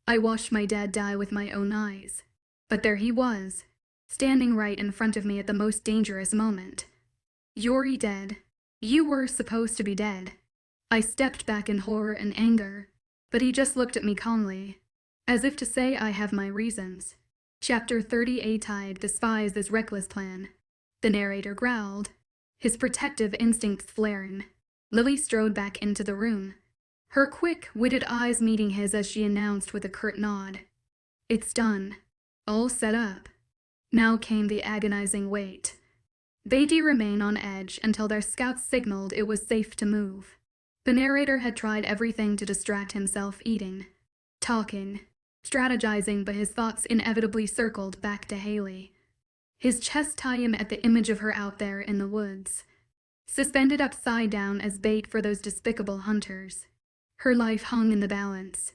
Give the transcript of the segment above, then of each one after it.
I watched my dad die with my own eyes. But there he was, standing right in front of me at the most dangerous moment. "You're dead. You were supposed to be dead." I stepped back in horror and anger, but he just looked at me calmly, as if to say I have my reasons. Chapter 30 𝐴𝐻𝐼𝐬 despises this reckless plan. The narrator growled, his protective instincts flaring. Lily strode back into the room, her quick-witted eyes meeting his as she announced with a curt nod. "It's done. All set up." Now came the agonizing wait. They'd remain on edge until their scouts signaled it was safe to move. The narrator had tried everything to distract himself, eating, talking, strategizing, but his thoughts inevitably circled back to 𝐊𝐲. His chest tightened at the image of her out there in the woods, suspended upside down as bait for those despicable hunters. Her life hung in the balance,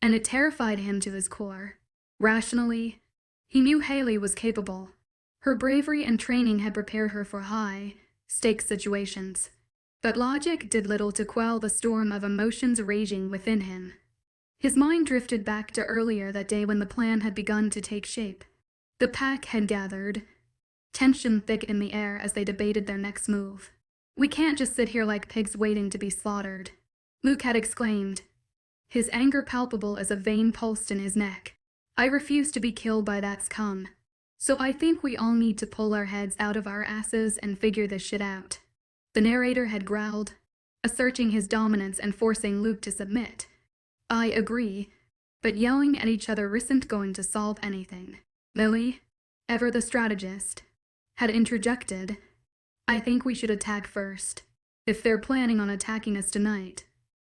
and it terrified him to his core. Rationally, he knew 𝐊𝐲 was capable. Her bravery and training had prepared her for high-stakes situations. But logic did little to quell the storm of emotions raging within him. His mind drifted back to earlier that day when the plan had begun to take shape. The pack had gathered, tension thick in the air as they debated their next move. "We can't just sit here like pigs waiting to be slaughtered," Luke had exclaimed, his anger palpable as a vein pulsed in his neck. "I refuse to be killed by that scum. So I think we all need to pull our heads out of our asses and figure this shit out." The narrator had growled, asserting his dominance and forcing Luke to submit. "I agree, but yelling at each other isn't going to solve anything." Lily, ever the strategist, had interjected, "I think we should attack first, if they're planning on attacking us tonight.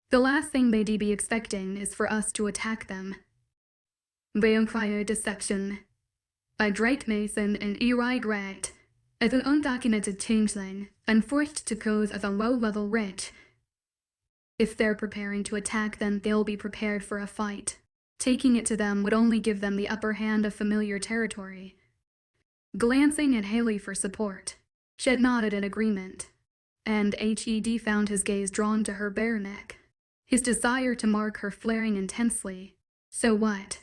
The last thing they'd be expecting is for us to attack them." Vampire Dissection by Drake Mason and 𝐊𝐲𝐼𝐬𝐬 as an undocumented changeling and forced to cause as a low-level wretch. If they're preparing to attack, then they'll be prepared for a fight. Taking it to them would only give them the upper hand of familiar territory. Glancing at 𝐊𝐲 for support, Shed nodded in agreement, and 𝐻ED found his gaze drawn to her bare neck, his desire to mark her flaring intensely. "So what?"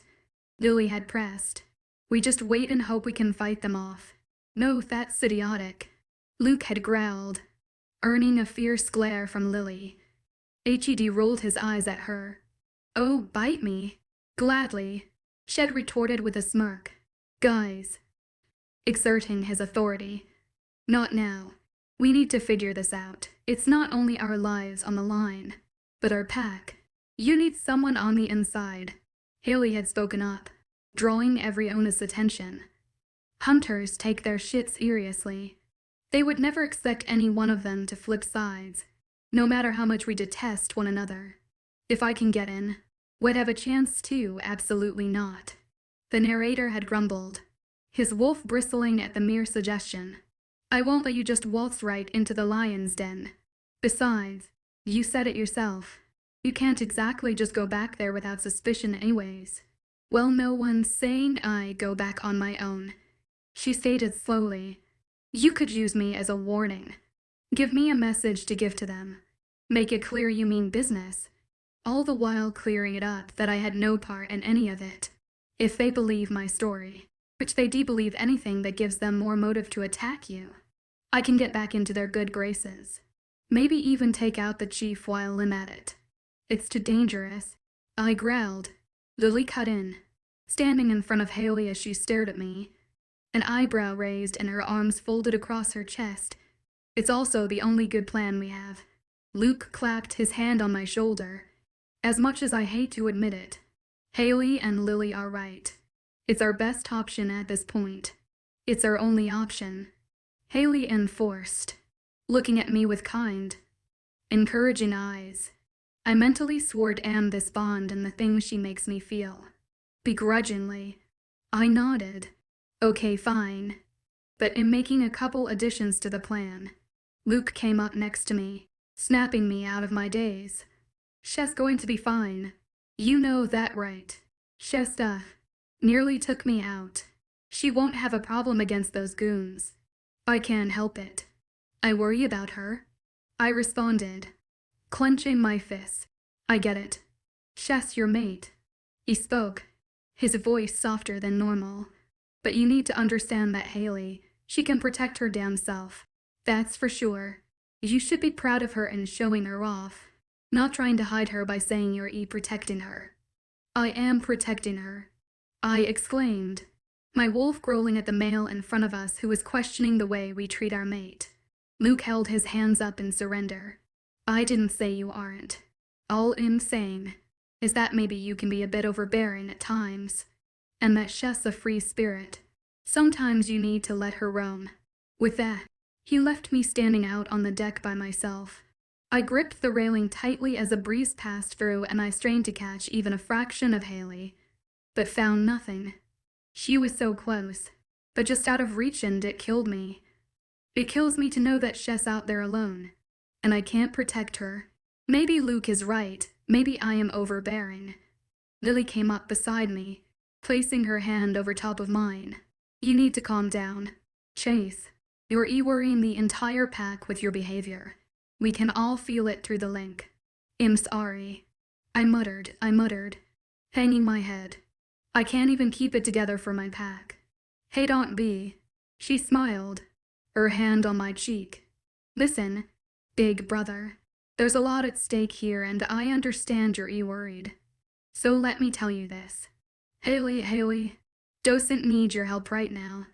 Lily had pressed. "We just wait and hope we can fight them off." "No, that's idiotic," Luke had growled, earning a fierce glare from Lily. 𝐻ED rolled his eyes at her. "Oh, bite me." "Gladly," Shed retorted with a smirk. "Guys," exerting his authority, "not now. We need to figure this out. It's not only our lives on the line, but our pack. You need someone on the inside." 𝐊𝐲 had spoken up, drawing everyone's attention. Hunters take their shit seriously. They would never expect any one of them to flip sides, no matter how much we detest one another. "If I can get in, would have a chance too." "Absolutely not," the narrator had grumbled, his wolf bristling at the mere suggestion. "I won't let you just waltz right into the lion's den. Besides, you said it yourself. You can't exactly just go back there without suspicion anyways." "Well, no one's saying I go back on my own," she stated slowly. "You could use me as a warning. Give me a message to give to them. Make it clear you mean business, all the while clearing it up that I had no part in any of it. If they believe my story, which they do believe anything that gives them more motive to attack you, I can get back into their good graces. Maybe even take out the chief while I'm at it." "It's too dangerous," I growled. Lily cut in, standing in front of 𝐊𝐲 as she stared at me, an eyebrow raised and her arms folded across her chest. "It's also the only good plan we have." Luke clapped his hand on my shoulder. "As much as I hate to admit it, 𝐊𝐲 and Lily are right. It's our best option at this point. It's our only option." 𝐊𝐲 enforced, looking at me with kind, encouraging eyes. I mentally swore damn this bond and the things she makes me feel. Begrudgingly, I nodded. "Okay, fine. But in making a couple additions to the plan." Luke came up next to me, snapping me out of my daze. "Shed's going to be fine. You know that, right? Shed's nearly took me out. She won't have a problem against those goons. I can't help it. I worry about her," I responded, clenching my fists. "I get it. Shed's your mate. He spoke, his voice softer than normal. But you need to understand that 𝐿𝐲, she can protect her damn self. That's for sure. You should be proud of her and showing her off. Not trying to hide her by saying you're protecting her. I am protecting her, I exclaimed, my wolf growling at the male in front of us who was questioning the way we treat our mate. Luke held his hands up in surrender. I didn't say you aren't. All I'm saying is that maybe you can be a bit overbearing at times, and that 𝐿𝐲's a free spirit. Sometimes you need to let her roam. With that, he left me standing out on the deck by myself. I gripped the railing tightly as a breeze passed through and I strained to catch even a fraction of 𝐿𝐲, but found nothing. She was so close, but just out of reach, and it killed me. It kills me to know that 𝐿𝐲's out there alone, and I can't protect her. Maybe Luke is right, maybe I am overbearing. Lily came up beside me, placing her hand over top of mine. You need to calm down. Chase, you're worrying the entire pack with your behavior. We can all feel it through the link. I'm sorry. I muttered, hanging my head. I can't even keep it together for my pack. Hey, don't be. She smiled, her hand on my cheek. Listen, big brother. There's a lot at stake here and I understand you're worried. So let me tell you this. 𝐿𝐲 doesn't need your help right now.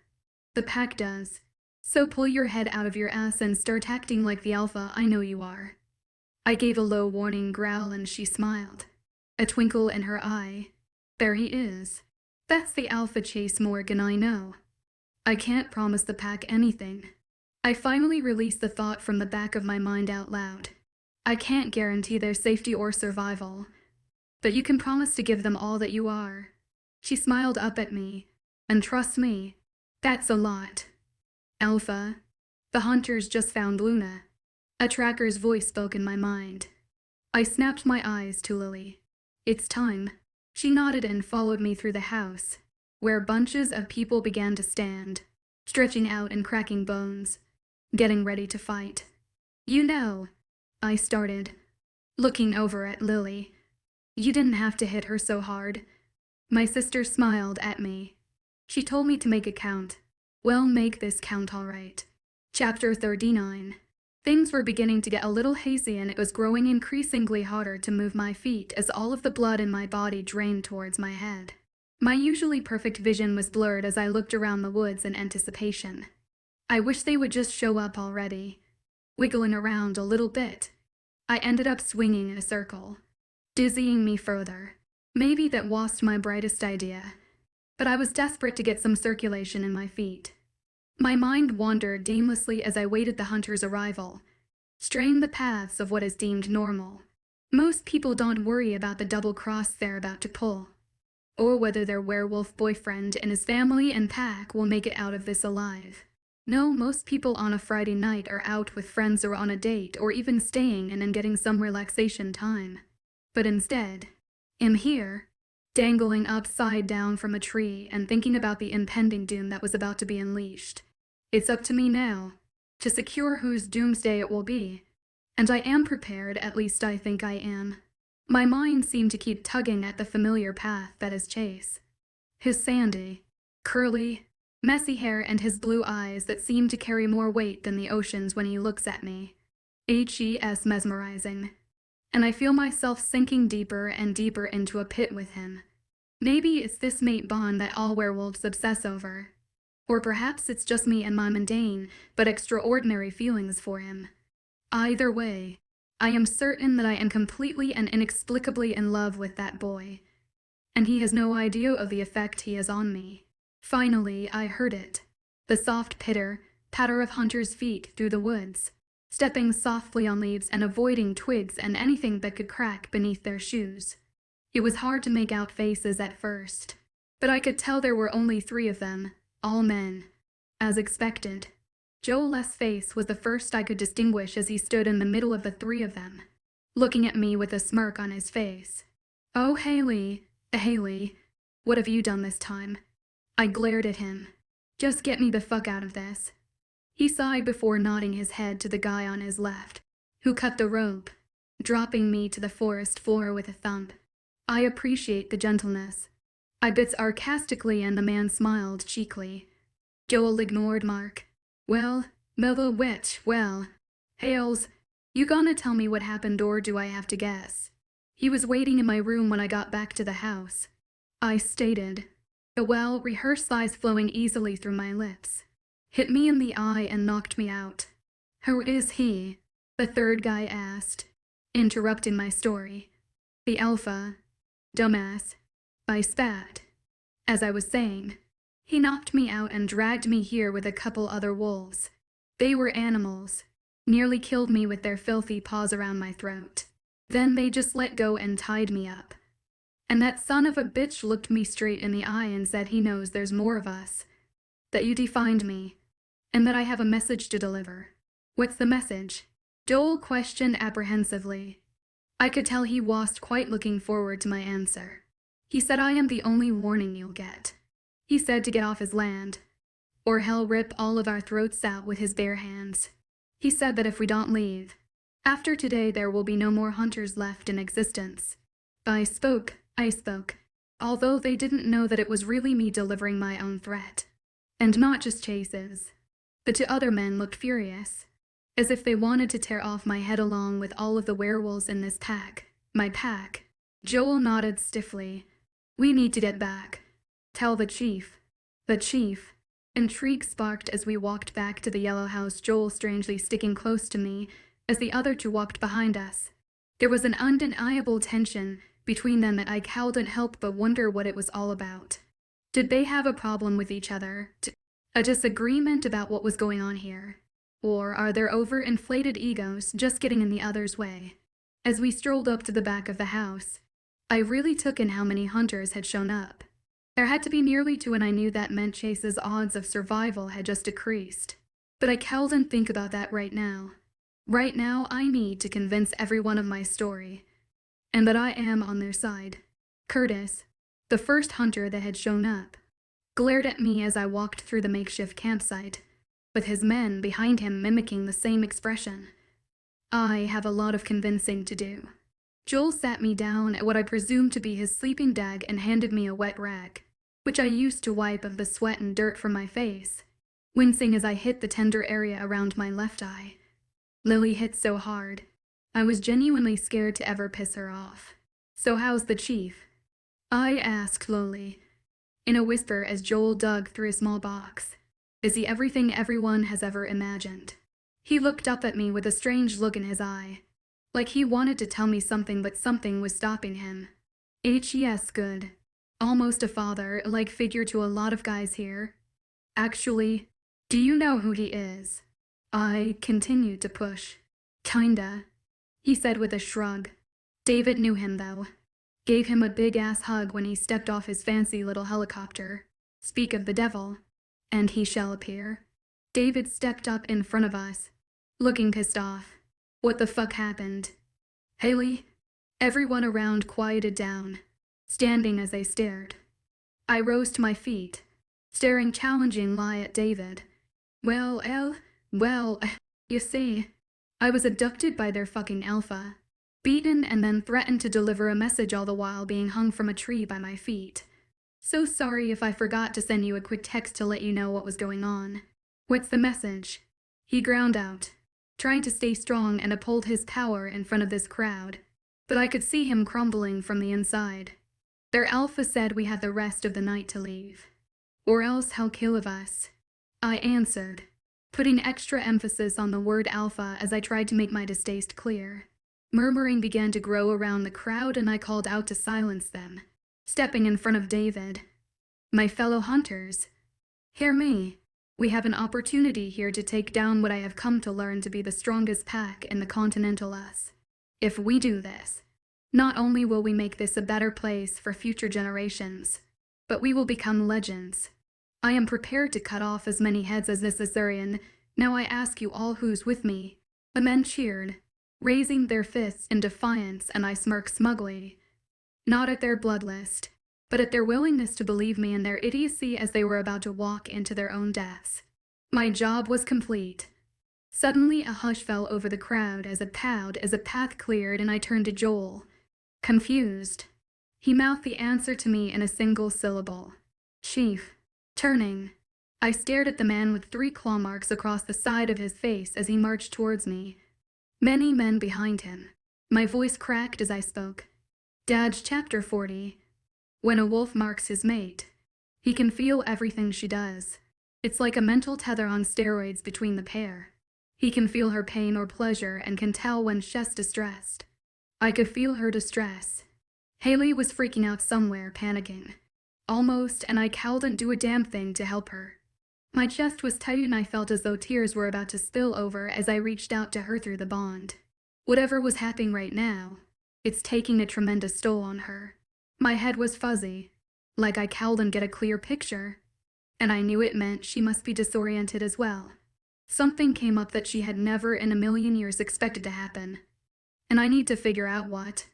The pack does. So pull your head out of your ass and start acting like the alpha I know you are. I gave a low warning growl and she smiled, a twinkle in her eye. There he is. That's the alpha Chase Morgan I know. I can't promise the pack anything. I finally released the thought from the back of my mind out loud. I can't guarantee their safety or survival, but you can promise to give them all that you are. She smiled up at me, and trust me, that's a lot. Alpha, the hunters just found Luna. A tracker's voice spoke in my mind. I snapped my eyes to Lily. It's time. She nodded and followed me through the house, where bunches of people began to stand, stretching out and cracking bones, getting ready to fight. You know, I started, looking over at Lily. You didn't have to hit her so hard. My sister smiled at me. She told me to make it count. Well, make this count all right. Chapter 39. Things were beginning to get a little hazy and it was growing increasingly harder to move my feet as all of the blood in my body drained towards my head. My usually perfect vision was blurred as I looked around the woods in anticipation. I wish they would just show up already. Wiggling around a little bit, I ended up swinging in a circle, dizzying me further. Maybe that wasn't my brightest idea, but I was desperate to get some circulation in my feet. My mind wandered aimlessly as I waited the hunter's arrival, strained the paths of what is deemed normal. Most people don't worry about the double cross they're about to pull, or whether their werewolf boyfriend and his family and pack will make it out of this alive. No, most people on a Friday night are out with friends or on a date or even staying and then getting some relaxation time. But instead, I'm here, dangling upside down from a tree and thinking about the impending doom that was about to be unleashed. It's up to me now, to secure whose doomsday it will be. And I am prepared, at least I think I am. My mind seemed to keep tugging at the familiar path that is Chase. His sandy, curly, messy hair and his blue eyes that seem to carry more weight than the oceans when he looks at me. 𝐻𝐸s mesmerizing. And I feel myself sinking deeper and deeper into a pit with him. Maybe it's this mate bond that all werewolves obsess over. Or perhaps it's just me and my mundane but extraordinary feelings for him. Either way, I am certain that I am completely and inexplicably in love with that boy. And he has no idea of the effect he has on me. Finally, I heard it. The soft patter of hunters' feet through the woods, stepping softly on leaves and avoiding twigs and anything that could crack beneath their shoes. It was hard to make out faces at first, but I could tell there were only 3 of them, all men. As expected, Joel's face was the first I could distinguish as he stood in the middle of the 3 of them, looking at me with a smirk on his face. Oh, 𝐿𝐲, what have you done this time? I glared at him. Just get me the fuck out of this. He sighed before nodding his head to the guy on his left, who cut the rope, dropping me to the forest floor with a thump. I appreciate the gentleness, I bit sarcastically, and the man smiled cheekily. Joel ignored Mark. Well, Mellow Witch, well. Hales, you gonna tell me what happened, or do I have to guess? He was waiting in my room when I got back to the house. I stated, a well-rehearsed sighs flowing easily through my lips. Hit me in the eye and knocked me out. Who is he? The third guy asked, interrupting my story. The alpha. Dumbass. I spat. As I was saying, he knocked me out and dragged me here with a couple other wolves. They were animals. Nearly killed me with their filthy paws around my throat. Then they just let go and tied me up. And that son of a bitch looked me straight in the eye and said he knows there's more of us. That you defined me. And that I have a message to deliver. What's the message? Joel questioned apprehensively. I could tell he wasn't quite looking forward to my answer. He said I am the only warning you'll get. He said to get off his land, or hell rip all of our throats out with his bare hands. He said that if we don't leave, after today there will be no more hunters left in existence. I spoke, although they didn't know that it was really me delivering my own threat. And not just Chase's. The two other men looked furious, as if they wanted to tear off my head along with all of the werewolves in this pack. My pack. Joel nodded stiffly. We need to get back. Tell the chief. The chief. Intrigue sparked as we walked back to the yellow house, Joel strangely sticking close to me as the other two walked behind us. There was an undeniable tension between them that I couldn't help but wonder what it was all about. Did they have a problem with each other? A disagreement about what was going on here? Or are their overinflated egos just getting in the other's way? As we strolled up to the back of the house, I really took in how many hunters had shown up. There had to be nearly 2, and I knew that meant Chase's odds of survival had just decreased. But I couldn't think about that right now. Right now, I need to convince everyone of my story, and that I am on their side. Curtis, the first hunter that had shown up, glared at me as I walked through the makeshift campsite, with his men behind him mimicking the same expression. I have a lot of convincing to do. Joel sat me down at what I presumed to be his sleeping bag and handed me a wet rag, which I used to wipe of the sweat and dirt from my face, wincing as I hit the tender area around my left eye. Lily hit so hard, I was genuinely scared to ever piss her off. So how's the chief? I asked slowly, in a whisper as Joel dug through a small box. Is he everything everyone has ever imagined? He looked up at me with a strange look in his eye, like he wanted to tell me something, but something was stopping him. Yes, good. Almost a father-like figure to a lot of guys here. Actually, do you know who he is? I continued to push. Kinda, he said with a shrug. David knew him, though. Gave him a big-ass hug when he stepped off his fancy little helicopter. Speak of the devil, and he shall appear. David stepped up in front of us, looking pissed off. What the fuck happened? Haley? Everyone around quieted down, standing as they stared. I rose to my feet, staring challengingly at David. Well, you see, I was abducted by their fucking alpha, beaten and then threatened to deliver a message, all the while being hung from a tree by my feet. So sorry if I forgot to send you a quick text to let you know what was going on. What's the message? He ground out, trying to stay strong and uphold his power in front of this crowd, but I could see him crumbling from the inside. Their alpha said we had the rest of the night to leave, or else he'll kill of us. I answered, putting extra emphasis on the word alpha as I tried to make my distaste clear. Murmuring began to grow around the crowd, and I called out to silence them, stepping in front of David. My fellow hunters, hear me. We have an opportunity here to take down what I have come to learn to be the strongest pack in the continental us. If we do this, not only will we make this a better place for future generations, but we will become legends. I am prepared to cut off as many heads as necessary, and now I ask you all who's with me. The men cheered, raising their fists in defiance, and I smirked smugly, not at their bloodlust, but at their willingness to believe me in their idiocy as they were about to walk into their own deaths. My job was complete. Suddenly a hush fell over the crowd as a path cleared, and I turned to Joel, confused. He mouthed the answer to me in a single syllable. Chief. Turning, I stared at the man with 3 claw marks across the side of his face as he marched towards me. Many men behind him. My voice cracked as I spoke. Dad's chapter 40. When a wolf marks his mate, he can feel everything she does. It's like a mental tether on steroids between the pair. He can feel her pain or pleasure and can tell when she's distressed. I could feel her distress. 𝐊𝐢 was freaking out somewhere, panicking. Almost, and I couldn't do a damn thing to help her. My chest was tight and I felt as though tears were about to spill over as I reached out to her through the bond. Whatever was happening right now, it's taking a tremendous toll on her. My head was fuzzy, like I couldn't get a clear picture, and I knew it meant she must be disoriented as well. Something came up that she had never in a million years expected to happen, and I need to figure out what,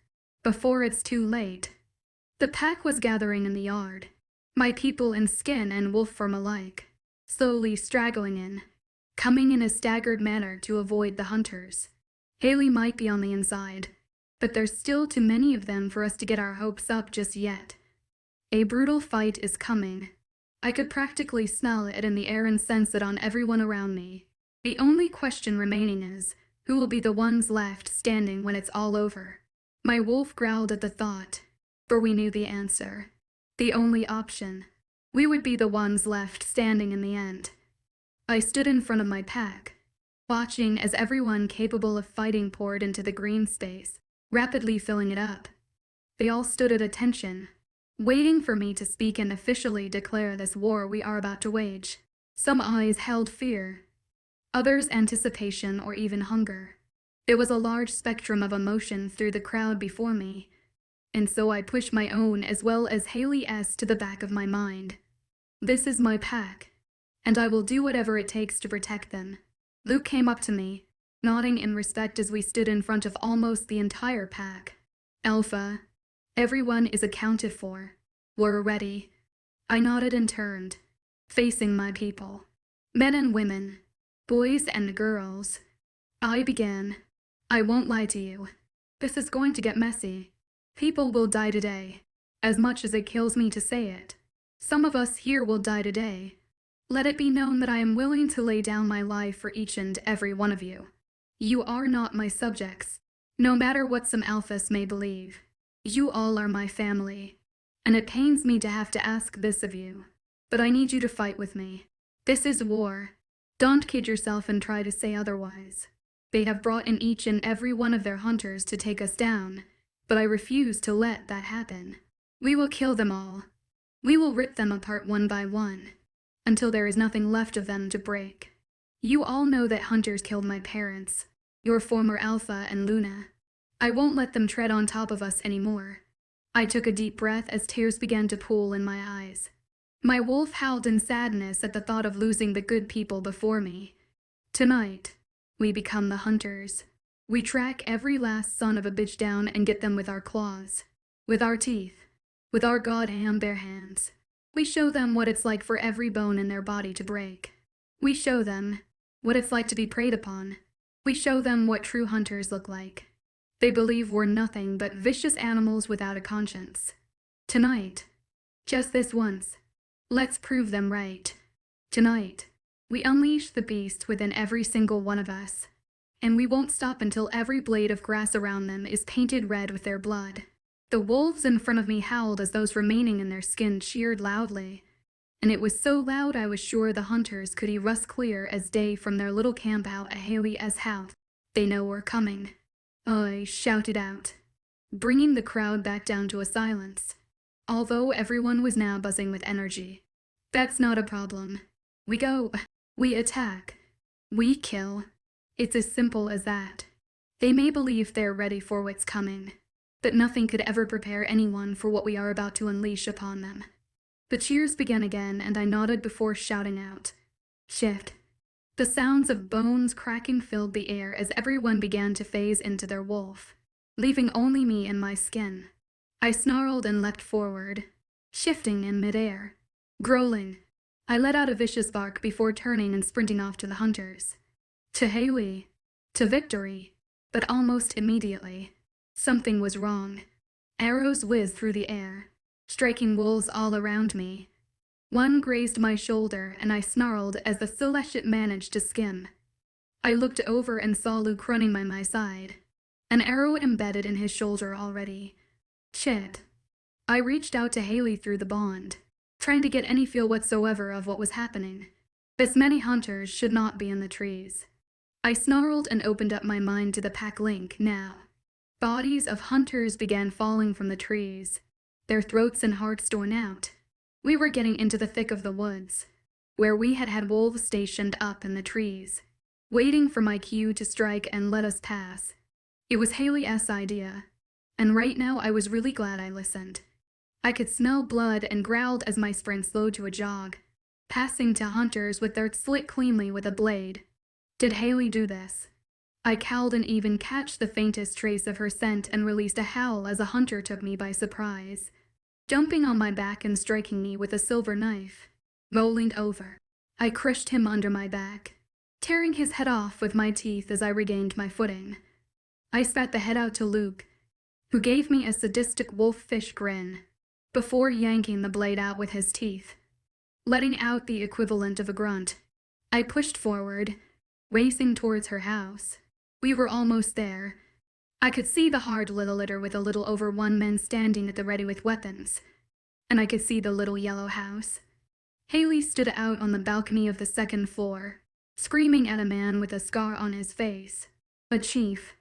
before it's too late. The pack was gathering in the yard, my people in skin and wolf form alike, slowly straggling in, coming in a staggered manner to avoid the hunters. 𝐊𝐢 might be on the inside, but there's still too many of them for us to get our hopes up just yet. A brutal fight is coming. I could practically smell it in the air and sense it on everyone around me. The only question remaining is, who will be the ones left standing when it's all over? My wolf growled at the thought, for we knew the answer. The only option. We would be the ones left standing in the end. I stood in front of my pack, watching as everyone capable of fighting poured into the green space, rapidly filling it up. They all stood at attention, waiting for me to speak and officially declare this war we are about to wage. Some eyes held fear, others anticipation or even hunger. There was a large spectrum of emotion through the crowd before me, and so I pushed my own as well as 𝐊𝐢's to the back of my mind. This is my pack, and I will do whatever it takes to protect them. Luke came up to me, nodding in respect as we stood in front of almost the entire pack. Alpha, everyone is accounted for. We're ready. I nodded and turned, facing my people. Men and women, boys and girls. I began. I won't lie to you. This is going to get messy. People will die today, as much as it kills me to say it. Some of us here will die today. Let it be known that I am willing to lay down my life for each and every one of you. You are not my subjects, no matter what some alphas may believe. You all are my family, and it pains me to have to ask this of you, but I need you to fight with me. This is war. Don't kid yourself and try to say otherwise. They have brought in each and every one of their hunters to take us down, but I refuse to let that happen. We will kill them all. We will rip them apart one by one, until there is nothing left of them to break. You all know that hunters killed my parents, your former Alpha and Luna. I won't let them tread on top of us anymore. I took a deep breath as tears began to pool in my eyes. My wolf howled in sadness at the thought of losing the good people before me. Tonight, we become the hunters. We track every last son of a bitch down and get them with our claws, with our teeth, with our goddamn bare hands. We show them what it's like for every bone in their body to break. We show them what it's like to be preyed upon. We show them what true hunters look like. They believe we're nothing but vicious animals without a conscience. Tonight, just this once, let's prove them right. Tonight, we unleash the beast within every single one of us, and we won't stop until every blade of grass around them is painted red with their blood. The wolves in front of me howled as those remaining in their skin cheered loudly, and it was so loud I was sure the hunters could hear us clear as day from their little camp out at 𝐊𝐢's house. They know we're coming. I shouted out, bringing the crowd back down to a silence, although everyone was now buzzing with energy. That's not a problem. We go. We attack. We kill. It's as simple as that. They may believe they're ready for what's coming, but nothing could ever prepare anyone for what we are about to unleash upon them. The cheers began again, and I nodded before shouting out, Shift. The sounds of bones cracking filled the air as everyone began to phase into their wolf, leaving only me and my skin. I snarled and leapt forward, shifting in midair. Growling, I let out a vicious bark before turning and sprinting off to the hunters. To 𝐊𝐢, to victory, but almost immediately, something was wrong. Arrows whizzed through the air, striking wolves all around me. One grazed my shoulder, and I snarled as the Celestiate managed to skim. I looked over and saw Luke running by my side, an arrow embedded in his shoulder already. Shit. I reached out to Haley through the bond, trying to get any feel whatsoever of what was happening. This many hunters should not be in the trees. I snarled and opened up my mind to the pack link now. Bodies of hunters began falling from the trees, their throats and hearts torn out. We were getting into the thick of the woods, where we had wolves stationed up in the trees, waiting for my cue to strike and let us pass. It was Haley's idea, and right now I was really glad I listened. I could smell blood and growled as my sprint slowed to a jog, passing to hunters with their slit cleanly with a blade. Did Haley do this? I cowled and even catch the faintest trace of her scent and released a howl as a hunter took me by surprise, jumping on my back and striking me with a silver knife. Rolling over, I crushed him under my back, tearing his head off with my teeth as I regained my footing. I spat the head out to Luke, who gave me a sadistic wolf-fish grin, before yanking the blade out with his teeth. Letting out the equivalent of a grunt, I pushed forward, racing towards her house. We were almost there. I could see the hard little litter with a little over 1 man standing at the ready with weapons, and I could see the little yellow house. Haley stood out on the balcony of the 2nd floor, screaming at a man with a scar on his face, a chief,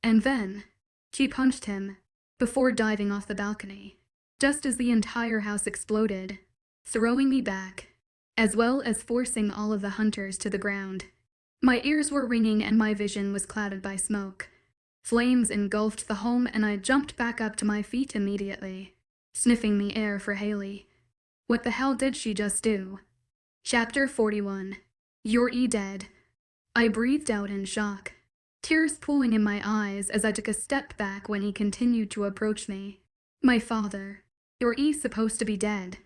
and then she punched him before diving off the balcony, just as the entire house exploded, throwing me back, as well as forcing all of the hunters to the ground. My ears were ringing and my vision was clouded by smoke. Flames engulfed the home and I jumped back up to my feet immediately, sniffing the air for Haley. What the hell did she just do? Chapter 41. You're dead. I breathed out in shock, tears pooling in my eyes as I took a step back when he continued to approach me. My father, you're supposed to be dead.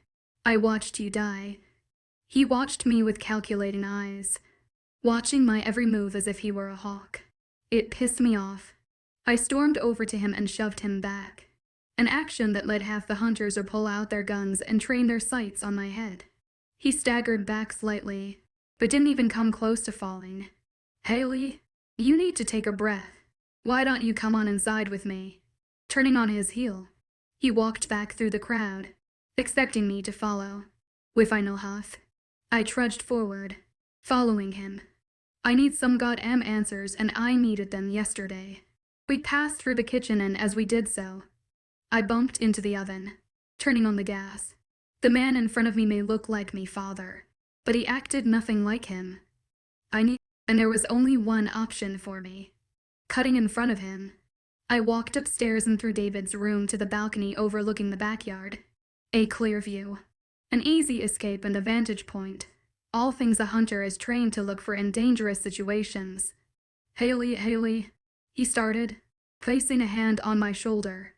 I watched you die. He watched me with calculating eyes, watching my every move as if he were a hawk. It pissed me off. I stormed over to him and shoved him back, an action that led half the hunters to pull out their guns and train their sights on my head. He staggered back slightly, but didn't even come close to falling. Haley, you need to take a breath. Why don't you come on inside with me? Turning on his heel, he walked back through the crowd, expecting me to follow. With a final huff, I trudged forward, following him. I need some goddamn answers, and I needed them yesterday. We passed through the kitchen, and as we did so, I bumped into the oven, turning on the gas. The man in front of me may look like me father, but he acted nothing like him. And there was only one option for me. Cutting in front of him, I walked upstairs and through David's room to the balcony overlooking the backyard. A clear view, an easy escape and a vantage point. All things a hunter is trained to look for in dangerous situations. Haley, he started, placing a hand on my shoulder.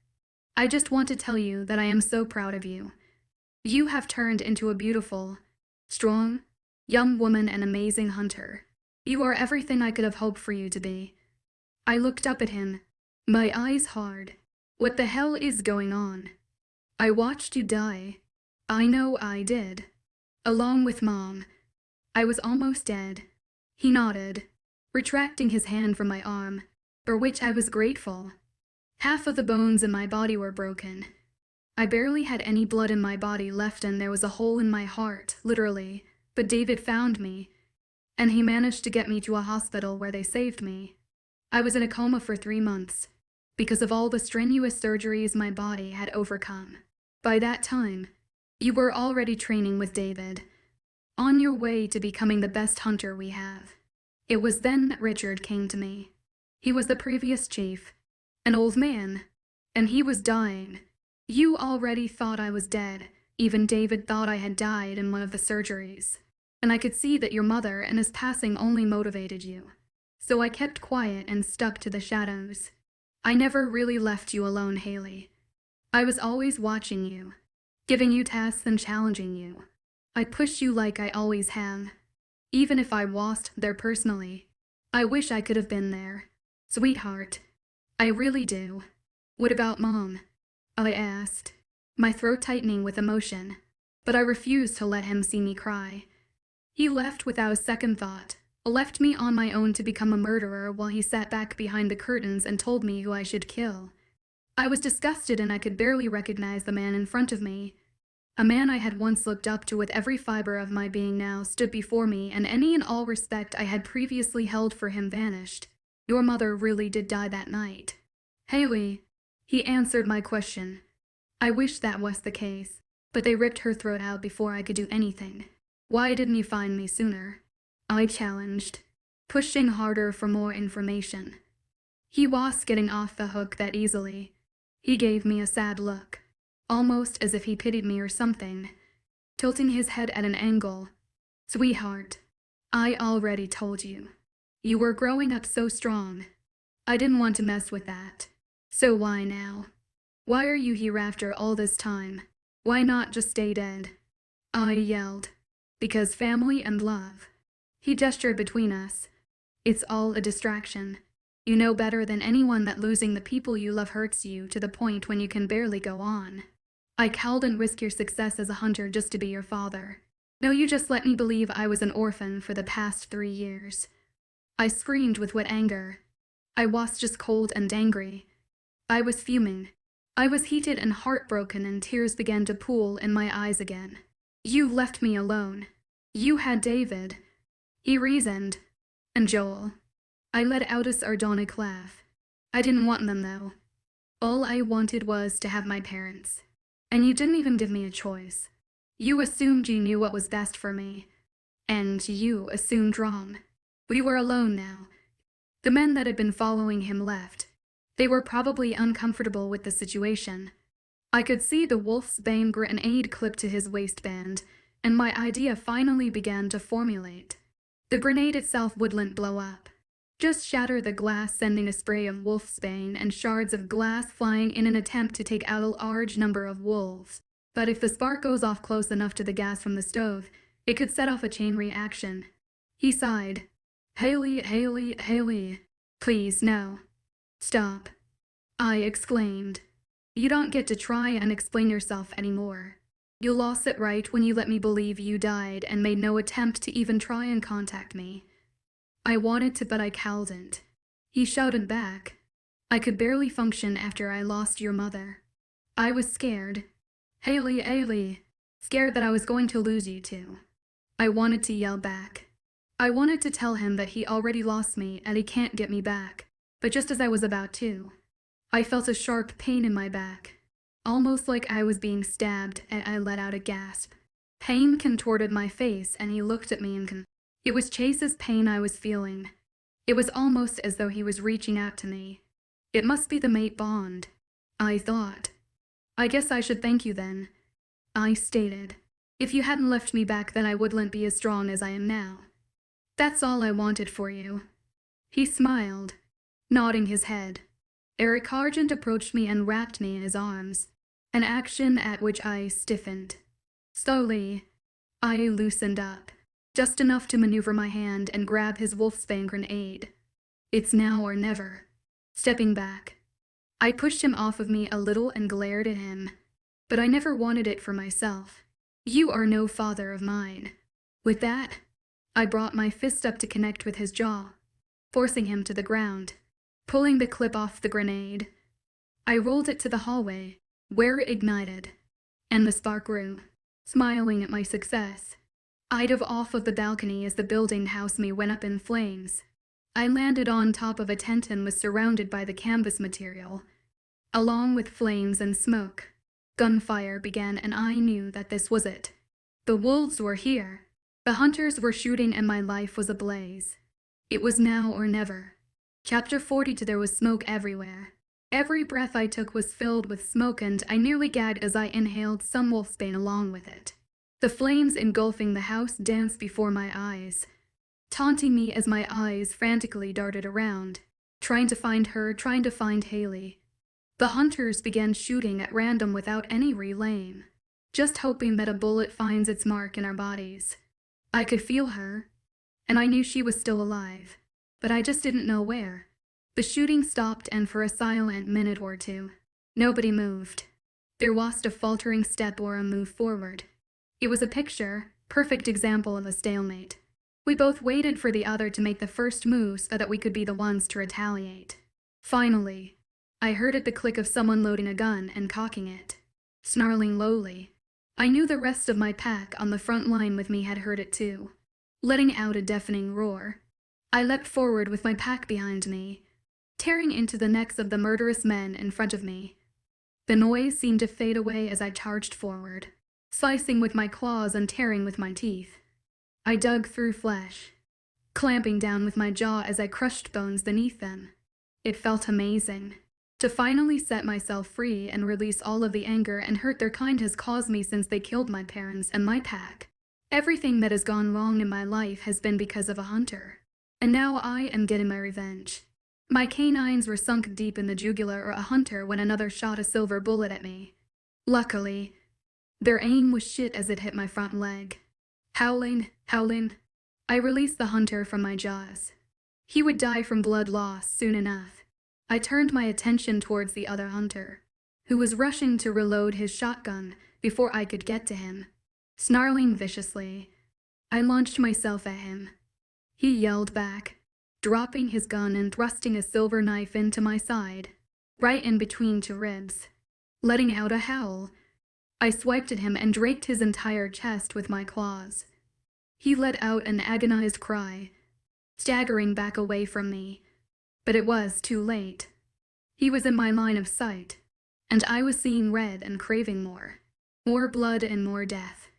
I just want to tell you that I am so proud of you. You have turned into a beautiful, strong, young woman and amazing hunter. You are everything I could have hoped for you to be. I looked up at him, my eyes hard. What the hell is going on? I watched you die. I know I did. Along with Mom. I was almost dead. He nodded, retracting his hand from my arm, for which I was grateful. Half of the bones in my body were broken. I barely had any blood in my body left and there was a hole in my heart, literally, but David found me, and he managed to get me to a hospital where they saved me. I was in a coma for 3 months, because of all the strenuous surgeries my body had overcome. By that time, you were already training with David, on your way to becoming the best hunter we have. It was then that Richard came to me. He was the previous chief, an old man, and he was dying. You already thought I was dead. Even David thought I had died in one of the surgeries. And I could see that your mother and his passing only motivated you. So I kept quiet and stuck to the shadows. I never really left you alone, Haley. I was always watching you, giving you tasks and challenging you. I pushed you like I always have. Even if I lost there personally, I wish I could have been there. Sweetheart, I really do. What about Mom? I asked, my throat tightening with emotion, but I refused to let him see me cry. He left without a second thought, left me on my own to become a murderer while he sat back behind the curtains and told me who I should kill. I was disgusted and I could barely recognize the man in front of me. A man I had once looked up to with every fiber of my being now stood before me, and any and all respect I had previously held for him vanished. Your mother really did die that night. 𝐊𝐢, he answered my question. I wish that was the case, but they ripped her throat out before I could do anything. Why didn't you find me sooner? I challenged, pushing harder for more information. He was getting off the hook that easily. He gave me a sad look, almost as if he pitied me or something, tilting his head at an angle. Sweetheart, I already told you. You were growing up so strong. I didn't want to mess with that. So why now? Why are you here after all this time? Why not just stay dead? I yelled. Because family and love. He gestured between us. It's all a distraction. You know better than anyone that losing the people you love hurts you to the point when you can barely go on. I couldn't risk your success as a hunter just to be your father. No, you just let me believe I was an orphan for the past 3 years. I screamed with what anger. I was just cold and angry. I was fuming. I was heated and heartbroken, and tears began to pool in my eyes again. You left me alone. You had David. He reasoned. And Joel. I let out a sardonic laugh. I didn't want them though. All I wanted was to have my parents. And you didn't even give me a choice. You assumed you knew what was best for me. And you assumed wrong. We were alone now. The men that had been following him left. They were probably uncomfortable with the situation. I could see the Wolf's Bane grenade clipped to his waistband, and my idea finally began to formulate. The grenade itself wouldn't blow up. Just shatter the glass, sending a spray of Wolf's Bane and shards of glass flying in an attempt to take out a large number of wolves. But if the spark goes off close enough to the gas from the stove, it could set off a chain reaction. He sighed. 𝐊𝐢, please, no. Stop. I exclaimed. You don't get to try and explain yourself anymore. You lost it right when you let me believe you died and made no attempt to even try and contact me. I wanted to, but I couldn't. He shouted back. I could barely function after I lost your mother. I was scared. 𝐊𝐢, scared that I was going to lose you too. I wanted to yell back. I wanted to tell him that he already lost me and he can't get me back. But just as I was about to, I felt a sharp pain in my back, almost like I was being stabbed, and I let out a gasp. Pain contorted my face, and he looked at me and it was Chase's pain I was feeling. It was almost as though he was reaching out to me. It must be the mate bond, I thought. I guess I should thank you then, I stated. If you hadn't left me back then I wouldn't be as strong as I am now. That's all I wanted for you. He smiled, nodding his head. 𝐊𝐢𝐧𝐼 approached me and wrapped me in his arms, an action at which I stiffened. Slowly, I loosened up, just enough to maneuver my hand and grab his Wolfsbane grenade. It's now or never. Stepping back, I pushed him off of me a little and glared at him, but I never wanted it for myself. You are no father of mine. With that, I brought my fist up to connect with his jaw, forcing him to the ground. Pulling the clip off the grenade, I rolled it to the hallway, where it ignited, and the spark grew. Smiling at my success, I dove off of the balcony as the building house me went up in flames. I landed on top of a tent and was surrounded by the canvas material. Along with flames and smoke, gunfire began, and I knew that this was it. The wolves were here. The hunters were shooting and my life was ablaze. It was now or never. Chapter 42. There was smoke everywhere. Every breath I took was filled with smoke, and I nearly gagged as I inhaled some wolfsbane along with it. The flames engulfing the house danced before my eyes, taunting me as my eyes frantically darted around, trying to find her, trying to find 𝐊𝐢. The hunters began shooting at random without any relaying, just hoping that a bullet finds its mark in our bodies. I could feel her, and I knew she was still alive. But I just didn't know where. The shooting stopped, and for a silent minute or two, nobody moved. There wasn't a faltering step or a move forward. It was a picture, perfect example of a stalemate. We both waited for the other to make the first move so that we could be the ones to retaliate. Finally, I heard the click of someone loading a gun and cocking it. Snarling lowly, I knew the rest of my pack on the front line with me had heard it too. Letting out a deafening roar, I leapt forward with my pack behind me, tearing into the necks of the murderous men in front of me. The noise seemed to fade away as I charged forward, slicing with my claws and tearing with my teeth. I dug through flesh, clamping down with my jaw as I crushed bones beneath them. It felt amazing. To finally set myself free and release all of the anger and hurt their kind has caused me since they killed my parents and my pack. Everything that has gone wrong in my life has been because of a hunter. And now I am getting my revenge. My canines were sunk deep in the jugular of a hunter when another shot a silver bullet at me. Luckily, their aim was shit as it hit my front leg. Howling, I released the hunter from my jaws. He would die from blood loss soon enough. I turned my attention towards the other hunter, who was rushing to reload his shotgun before I could get to him. Snarling viciously, I launched myself at him. He yelled back, dropping his gun and thrusting a silver knife into my side, right in between two ribs. Letting out a howl, I swiped at him and raked his entire chest with my claws. He let out an agonized cry, staggering back away from me. But it was too late. He was in my line of sight, and I was seeing red and craving more. More blood and more death.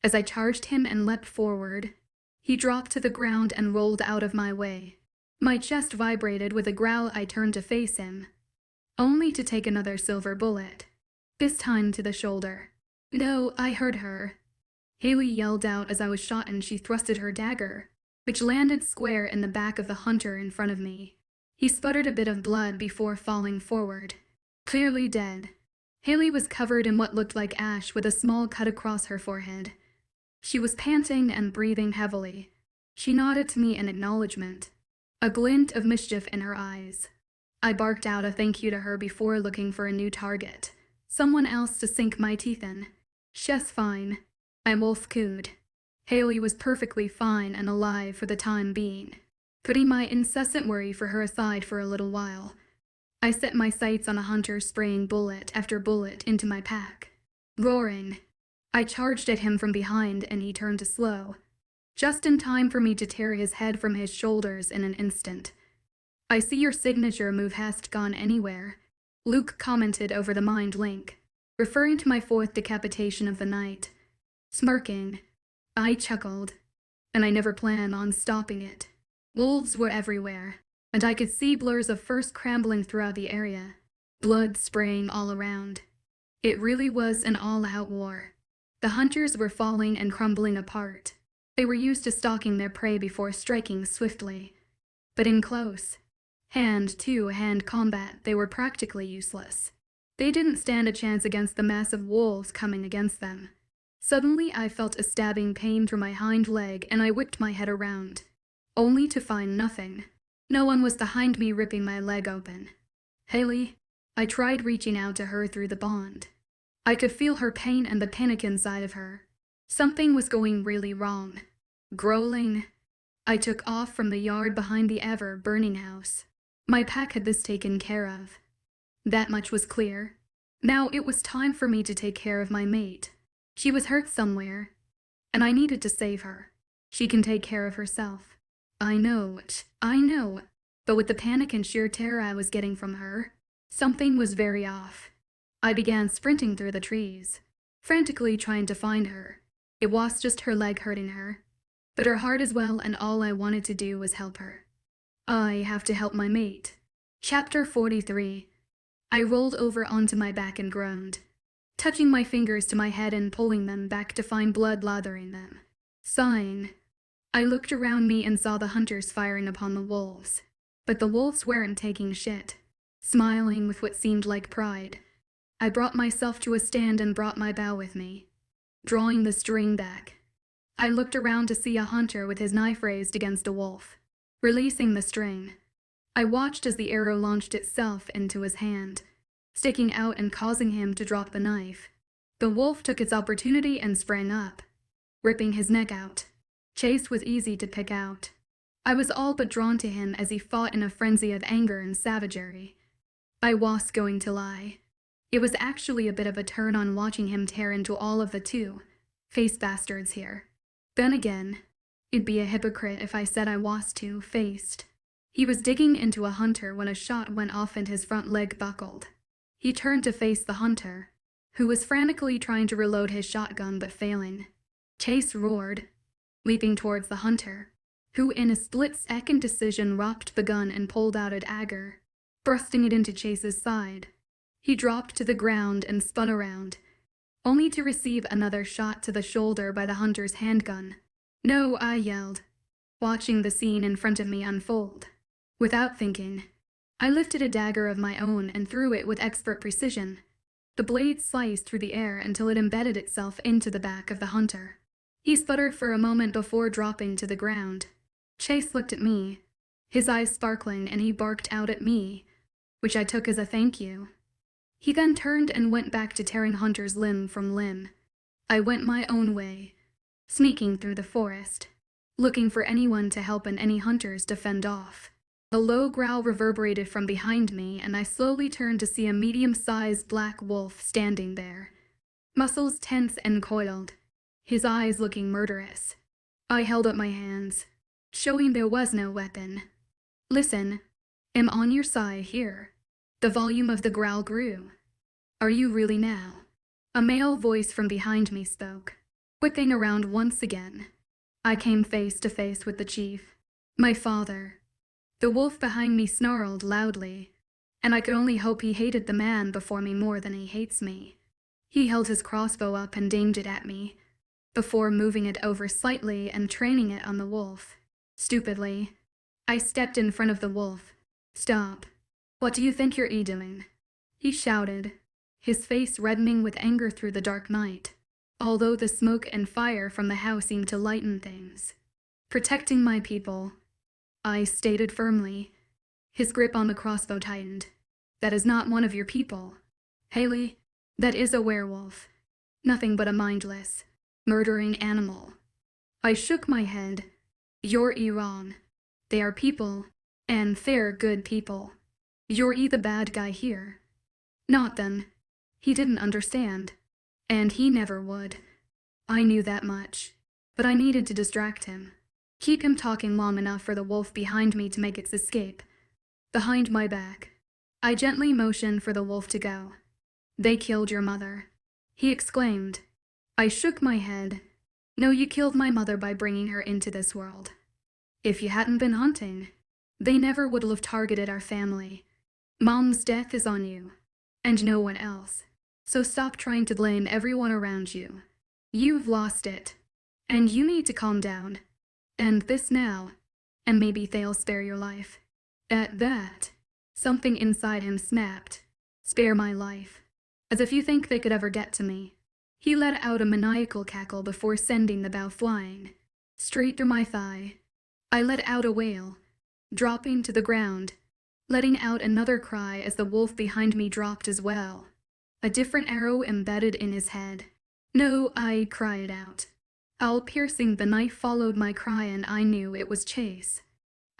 As I charged him and leapt forward, he dropped to the ground and rolled out of my way. My chest vibrated with a growl. I turned to face him, only to take another silver bullet, this time to the shoulder. No, I heard her. 𝐊𝐢 yelled out as I was shot, and she thrusted her dagger, which landed square in the back of the hunter in front of me. He sputtered a bit of blood before falling forward, clearly dead. 𝐊𝐢 was covered in what looked like ash with a small cut across her forehead. She was panting and breathing heavily. She nodded to me in acknowledgement, a glint of mischief in her eyes. I barked out a thank you to her before looking for a new target, someone else to sink my teeth in. She's fine. I'm Wolf Cood. 𝐊𝐢 was perfectly fine and alive for the time being. Putting my incessant worry for her aside for a little while, I set my sights on a hunter spraying bullet after bullet into my pack. Roaring, I charged at him from behind, and he turned to slow, just in time for me to tear his head from his shoulders in an instant. I see your signature move hasn't gone anywhere, Luke commented over the mind link, referring to my 4th decapitation of the night. Smirking, I chuckled, and I never planned on stopping it. Wolves were everywhere, and I could see blurs of fur scrambling throughout the area, blood spraying all around. It really was an all-out war. The hunters were falling and crumbling apart. They were used to stalking their prey before striking swiftly. But in close, hand-to-hand combat, they were practically useless. They didn't stand a chance against the massive wolves coming against them. Suddenly, I felt a stabbing pain through my hind leg, and I whipped my head around, only to find nothing. No one was behind me ripping my leg open. 𝐊𝐢, I tried reaching out to her through the bond. I could feel her pain and the panic inside of her. Something was going really wrong. Growling, I took off from the yard behind the ever-burning house. My pack had this taken care of. That much was clear. Now it was time for me to take care of my mate. She was hurt somewhere, and I needed to save her. She can take care of herself. I know, but with the panic and sheer terror I was getting from her, something was very off. I began sprinting through the trees, frantically trying to find her. It was just her leg hurting her, but her heart as well, and all I wanted to do was help her. I have to help my mate. Chapter 43. I rolled over onto my back and groaned, touching my fingers to my head and pulling them back to find blood lathering them. Sighing, I looked around me and saw the hunters firing upon the wolves, but the wolves weren't taking shit. Smiling with what seemed like pride, I brought myself to a stand and brought my bow with me, drawing the string back. I looked around to see a hunter with his knife raised against a wolf. Releasing the string, I watched as the arrow launched itself into his hand, sticking out and causing him to drop the knife. The wolf took its opportunity and sprang up, ripping his neck out. Chase was easy to pick out. I was all but drawn to him as he fought in a frenzy of anger and savagery. I was going to lie. It was actually a bit of a turn on watching him tear into all of the two-faced bastards here. Then again, it'd be a hypocrite if I said I was two-faced. He was digging into a hunter when a shot went off and his front leg buckled. He turned to face the hunter, who was frantically trying to reload his shotgun but failing. Chase roared, leaping towards the hunter, who in a split-second decision dropped the gun and pulled out a dagger, thrusting it into Chase's side. He dropped to the ground and spun around, only to receive another shot to the shoulder by the hunter's handgun. "No," I yelled, watching the scene in front of me unfold. Without thinking, I lifted a dagger of my own and threw it with expert precision. The blade sliced through the air until it embedded itself into the back of the hunter. He sputtered for a moment before dropping to the ground. Chase looked at me, his eyes sparkling, and he barked out at me, which I took as a thank you. He then turned and went back to tearing hunters limb from limb. I went my own way, sneaking through the forest, looking for anyone to help and any hunters to fend off. A low growl reverberated from behind me, and I slowly turned to see a medium-sized black wolf standing there, muscles tense and coiled, his eyes looking murderous. I held up my hands, showing there was no weapon. "Listen, I'm on your side here." The volume of the growl grew. "Are you really now?" A male voice from behind me spoke, whipping around once again. I came face to face with the chief, my father. The wolf behind me snarled loudly, and I could only hope he hated the man before me more than he hates me. He held his crossbow up and aimed it at me, before moving it over slightly and training it on the wolf. Stupidly, I stepped in front of the wolf. "Stop. What do you think you're doing?" he shouted, his face reddening with anger through the dark night, although the smoke and fire from the house seemed to lighten things. "Protecting my people," I stated firmly. His grip on the crossbow tightened. "That is not one of your people, Haley. That is a werewolf. Nothing but a mindless, murdering animal." I shook my head. "You're wrong. They are people, and they're good people. You're the bad guy here. Not them." He didn't understand, and he never would. I knew that much, but I needed to distract him. Keep him talking long enough for the wolf behind me to make its escape. Behind my back, I gently motioned for the wolf to go. "They killed your mother," he exclaimed. I shook my head. "No, you killed my mother by bringing her into this world. If you hadn't been hunting, they never would have targeted our family. Mom's death is on you, and no one else. So stop trying to blame everyone around you. You've lost it, and you need to calm down. End this now, and maybe they'll spare your life." At that, something inside him snapped. "Spare my life? As if you think they could ever get to me." He let out a maniacal cackle before sending the bow flying, straight through my thigh. I let out a wail, dropping to the ground, letting out another cry as the wolf behind me dropped as well, a different arrow embedded in his head. "No," I cried out. All piercing, the knife followed my cry, and I knew it was Chase.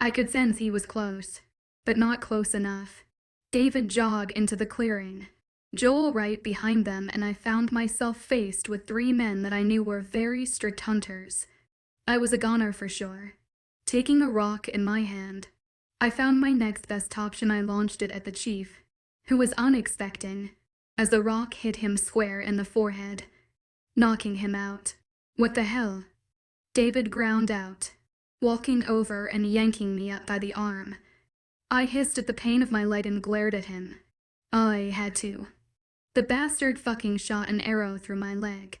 I could sense he was close, but not close enough. David jogged into the clearing, Joel right behind them, and I found myself faced with 3 men that I knew were very strict hunters. I was a goner for sure. Taking a rock in my hand, I found my next best option. I launched it at the chief, who was unexpecting, as the rock hit him square in the forehead, knocking him out. "What the hell?" David ground out, walking over and yanking me up by the arm. I hissed at the pain of my light and glared at him. I had to. The bastard fucking shot an arrow through my leg.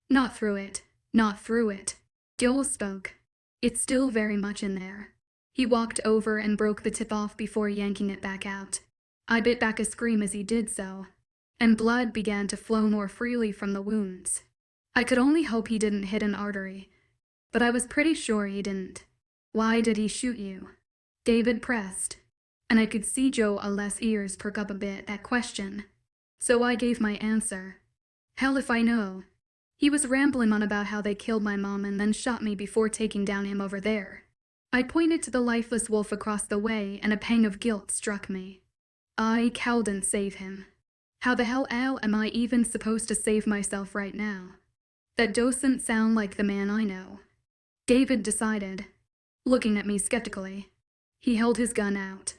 "Not through it, not through it." Joel spoke. "It's still very much in there." He walked over and broke the tip off before yanking it back out. I bit back a scream as he did so, and blood began to flow more freely from the wounds. I could only hope he didn't hit an artery, but I was pretty sure he didn't. "Why did he shoot you?" David pressed, and I could see Joel's ears perk up a bit at that question. So I gave my answer. Hell if I know. He was rambling on about how they killed my mom and then shot me before taking down him over there. I pointed to the lifeless wolf across the way and a pang of guilt struck me. 𝐿 didn't save him. How the hell am I even supposed to save myself right now? That doesn't sound like the man I know. David decided, looking at me skeptically. He held his gun out,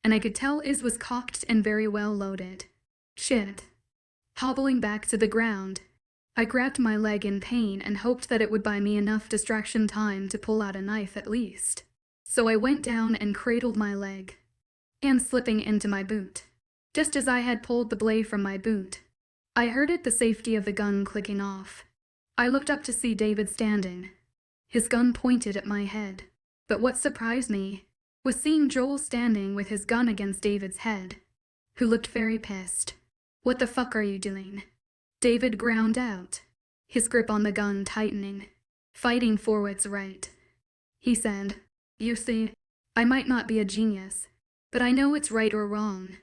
and I could tell it was cocked and very well loaded. Shit. Hobbling back to the ground, I grabbed my leg in pain and hoped that it would buy me enough distraction time to pull out a knife at least. So I went down and cradled my leg, hand slipping into my boot. Just as I had pulled the blade from my boot, I heard the safety of the gun clicking off. I looked up to see David standing, his gun pointed at my head. But what surprised me was seeing Joel standing with his gun against David's head, who looked very pissed. What the fuck are you doing? David ground out, his grip on the gun tightening, fighting for what's right. He said, "You see, I might not be a genius, but I know it's right or wrong.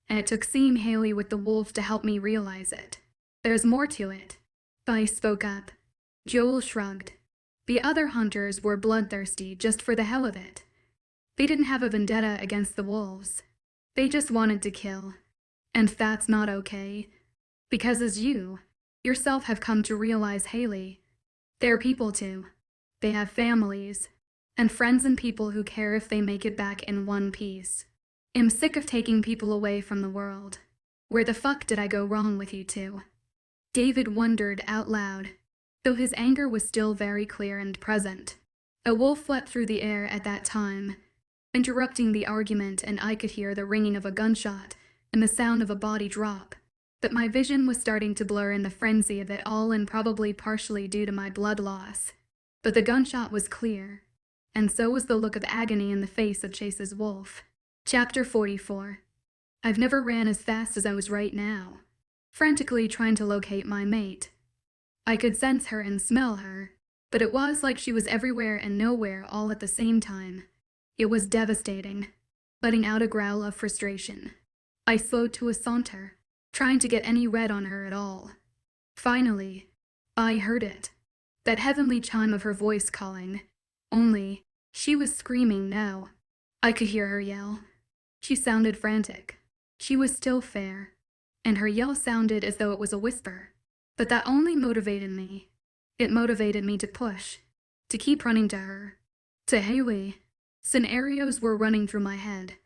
And it took 𝐊𝐤𝐬𝐬 with the wolf to help me realize it. There's more to it." I spoke up. Joel shrugged. The other hunters were bloodthirsty just for the hell of it. They didn't have a vendetta against the wolves. They just wanted to kill. And that's not okay. Because as you yourself have come to realize, 𝐿𝐤𝐬, they're people too. They have families, and friends and people who care if they make it back in one piece. I'm sick of taking people away from the world. Where the fuck did I go wrong with you two? David wondered out loud, though his anger was still very clear and present. A wolf leapt through the air at that time, interrupting the argument, and I could hear the ringing of a gunshot and the sound of a body drop. But my vision was starting to blur in the frenzy of it all, and probably partially due to my blood loss. But the gunshot was clear, and so was the look of agony in the face of Chase's wolf. Chapter 44. I've never ran as fast as I was right now, frantically trying to locate my mate. I could sense her and smell her, but it was like she was everywhere and nowhere all at the same time. It was devastating, letting out a growl of frustration. I slowed to a saunter, trying to get any red on her at all. Finally, I heard it. That heavenly chime of her voice calling. Only, she was screaming now. I could hear her yell. She sounded frantic. She was still fair, and her yell sounded as though it was a whisper. But that only motivated me. It motivated me to push, to keep running to her. To 𝐿𝐤𝐬. Scenarios were running through my head,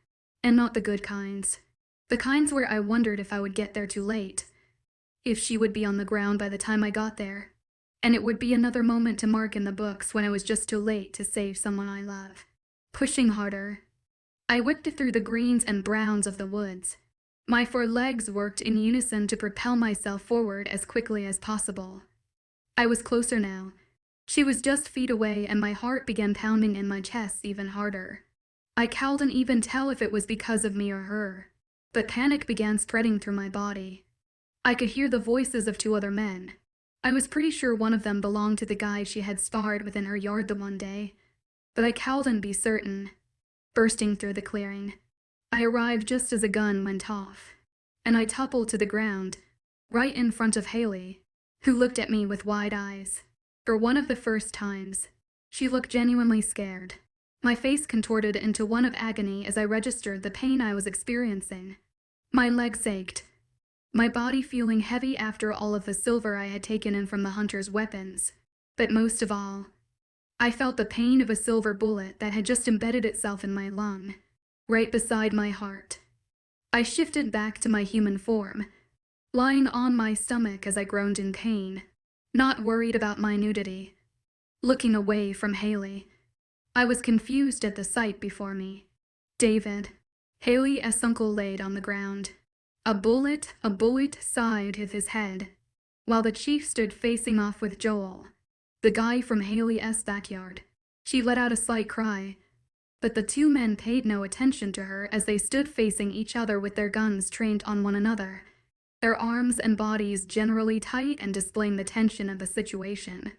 and not the good kinds. The kinds where I wondered if I would get there too late, if she would be on the ground by the time I got there, and it would be another moment to mark in the books when it was just too late to save someone I love. Pushing harder, I whipped it through the greens and browns of the woods. My 4 legs worked in unison to propel myself forward as quickly as possible. I was closer now. She was just feet away, and my heart began pounding in my chest even harder. I couldn't even tell if it was because of me or her, but panic began spreading through my body. I could hear the voices of 2 other men. I was pretty sure one of them belonged to the guy she had sparred with in her yard the one day, but I couldn't be certain. Bursting through the clearing, I arrived just as a gun went off, and I toppled to the ground, right in front of 𝐿𝐤𝐬, who looked at me with wide eyes. For one of the first times, she looked genuinely scared. My face contorted into one of agony as I registered the pain I was experiencing. My legs ached, my body feeling heavy after all of the silver I had taken in from the hunter's weapons. But most of all, I felt the pain of a silver bullet that had just embedded itself in my lung, right beside my heart. I shifted back to my human form, lying on my stomach as I groaned in pain, not worried about my nudity, looking away from 𝐿𝐤𝐬. I was confused at the sight before me. David, 𝐊𝐤𝐬𝐧 laid on the ground. A bullet sighed with his head, while the chief stood facing off with Joel, the guy from 𝐿𝐤𝐬's backyard. She let out a slight cry, but the 2 men paid no attention to her as they stood facing each other with their guns trained on one another, their arms and bodies generally tight and displaying the tension of the situation.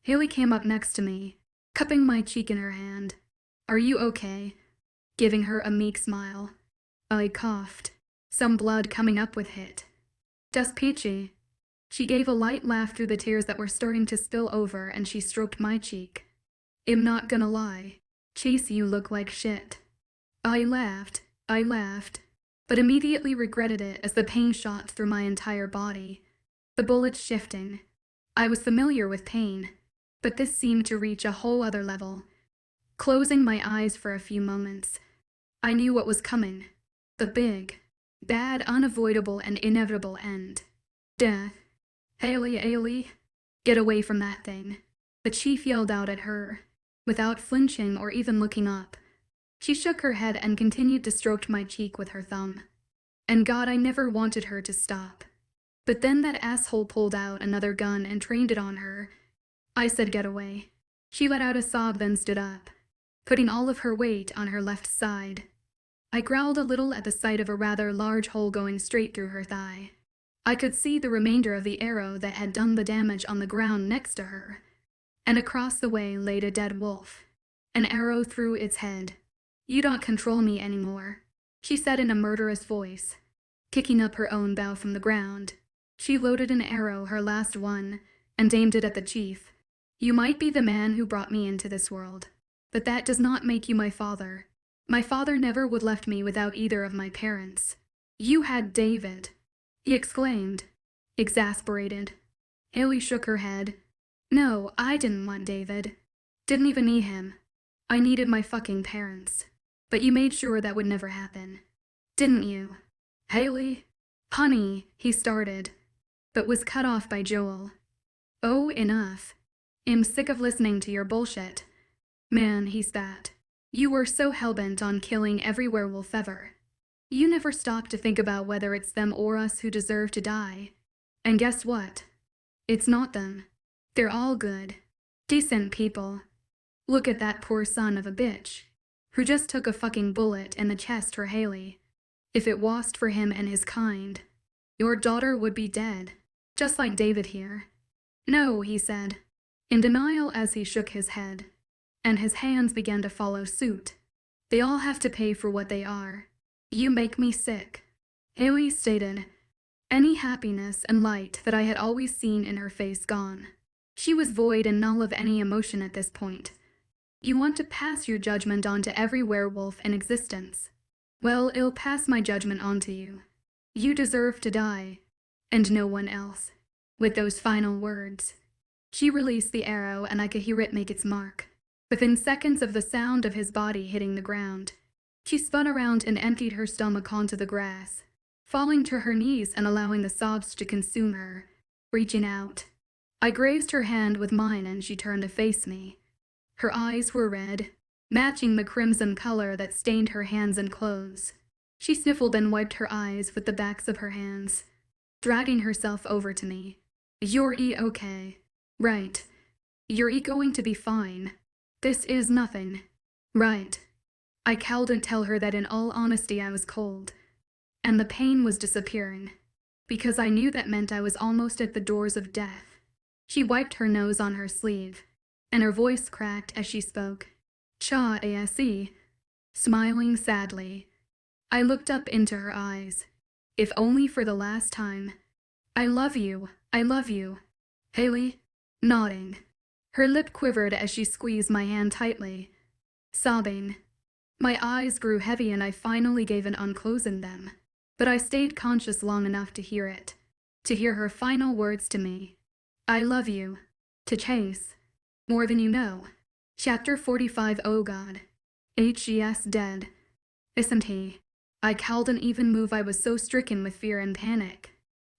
𝐿𝐤𝐬 came up next to me, cupping my cheek in her hand. "Are you okay?" Giving her a meek smile. I coughed, some blood coming up with it. Just peachy. She gave a light laugh through the tears that were starting to spill over, and she stroked my cheek. I'm not gonna lie. Chase, you look like shit. I laughed, but immediately regretted it as the pain shot through my entire body. The bullets shifting. I was familiar with pain, but this seemed to reach a whole other level. Closing my eyes for a few moments, I knew what was coming. The big, bad, unavoidable, and inevitable end. Death. 𝐊𝐢𝐬𝐬, get away from that thing. The chief yelled out at her, without flinching or even looking up. She shook her head and continued to stroke my cheek with her thumb. And God, I never wanted her to stop. But then that asshole pulled out another gun and trained it on her. I said get away. She let out a sob, then stood up, putting all of her weight on her left side. I growled a little at the sight of a rather large hole going straight through her thigh. I could see the remainder of the arrow that had done the damage on the ground next to her. And across the way laid a dead wolf, an arrow through its head. You don't control me anymore, she said in a murderous voice, kicking up her own bow from the ground. She loaded an arrow, her last one, and aimed it at the chief. You might be the man who brought me into this world, but that does not make you my father. My father never would left me without either of my parents. You had David, he exclaimed, exasperated. 𝐊𝐢 shook her head. No, I didn't want David. Didn't even need him. I needed my fucking parents. But you made sure that would never happen. Didn't you? 𝐊𝐢? Honey, he started, but was cut off by Joel. Oh, enough. I'm sick of listening to your bullshit. Man, he spat. You were so hellbent on killing every werewolf ever. You never stopped to think about whether it's them or us who deserve to die. And guess what? It's not them. They're all good, decent people. Look at that poor son of a bitch, who just took a fucking bullet in the chest for 𝐊𝐢. If it wasn't for him and his kind, your daughter would be dead, just like David here. No, he said, in denial as he shook his head, and his hands began to follow suit. They all have to pay for what they are. You make me sick, 𝐊𝐢 stated, any happiness and light that I had always seen in her face gone. She was void and null of any emotion at this point. You want to pass your judgment on to every werewolf in existence. Well, I'll pass my judgment on to you. You deserve to die, and no one else. With those final words, she released the arrow and I could hear it make its mark. Within seconds of the sound of his body hitting the ground, she spun around and emptied her stomach onto the grass, falling to her knees and allowing the sobs to consume her. Reaching out, I grazed her hand with mine and she turned to face me. Her eyes were red, matching the crimson color that stained her hands and clothes. She sniffled and wiped her eyes with the backs of her hands, dragging herself over to me. You're okay, right? You're going to be fine. This is nothing, right? I cowed and tell her that in all honesty I was cold, and the pain was disappearing, because I knew that meant I was almost at the doors of death. She wiped her nose on her sleeve, and her voice cracked as she spoke. 𝐶𝐻, smiling sadly. I looked up into her eyes, if only for the last time. I love you, 𝐊𝐢, nodding. Her lip quivered as she squeezed my hand tightly. Sobbing, my eyes grew heavy and I finally gave in on closing them. But I stayed conscious long enough to hear it, to hear her final words to me. I love you, to Chase, more than you know. Chapter 45. Oh God. 𝐻𝐸s dead. Isn't he? I cowed and even move. I was so stricken with fear and panic.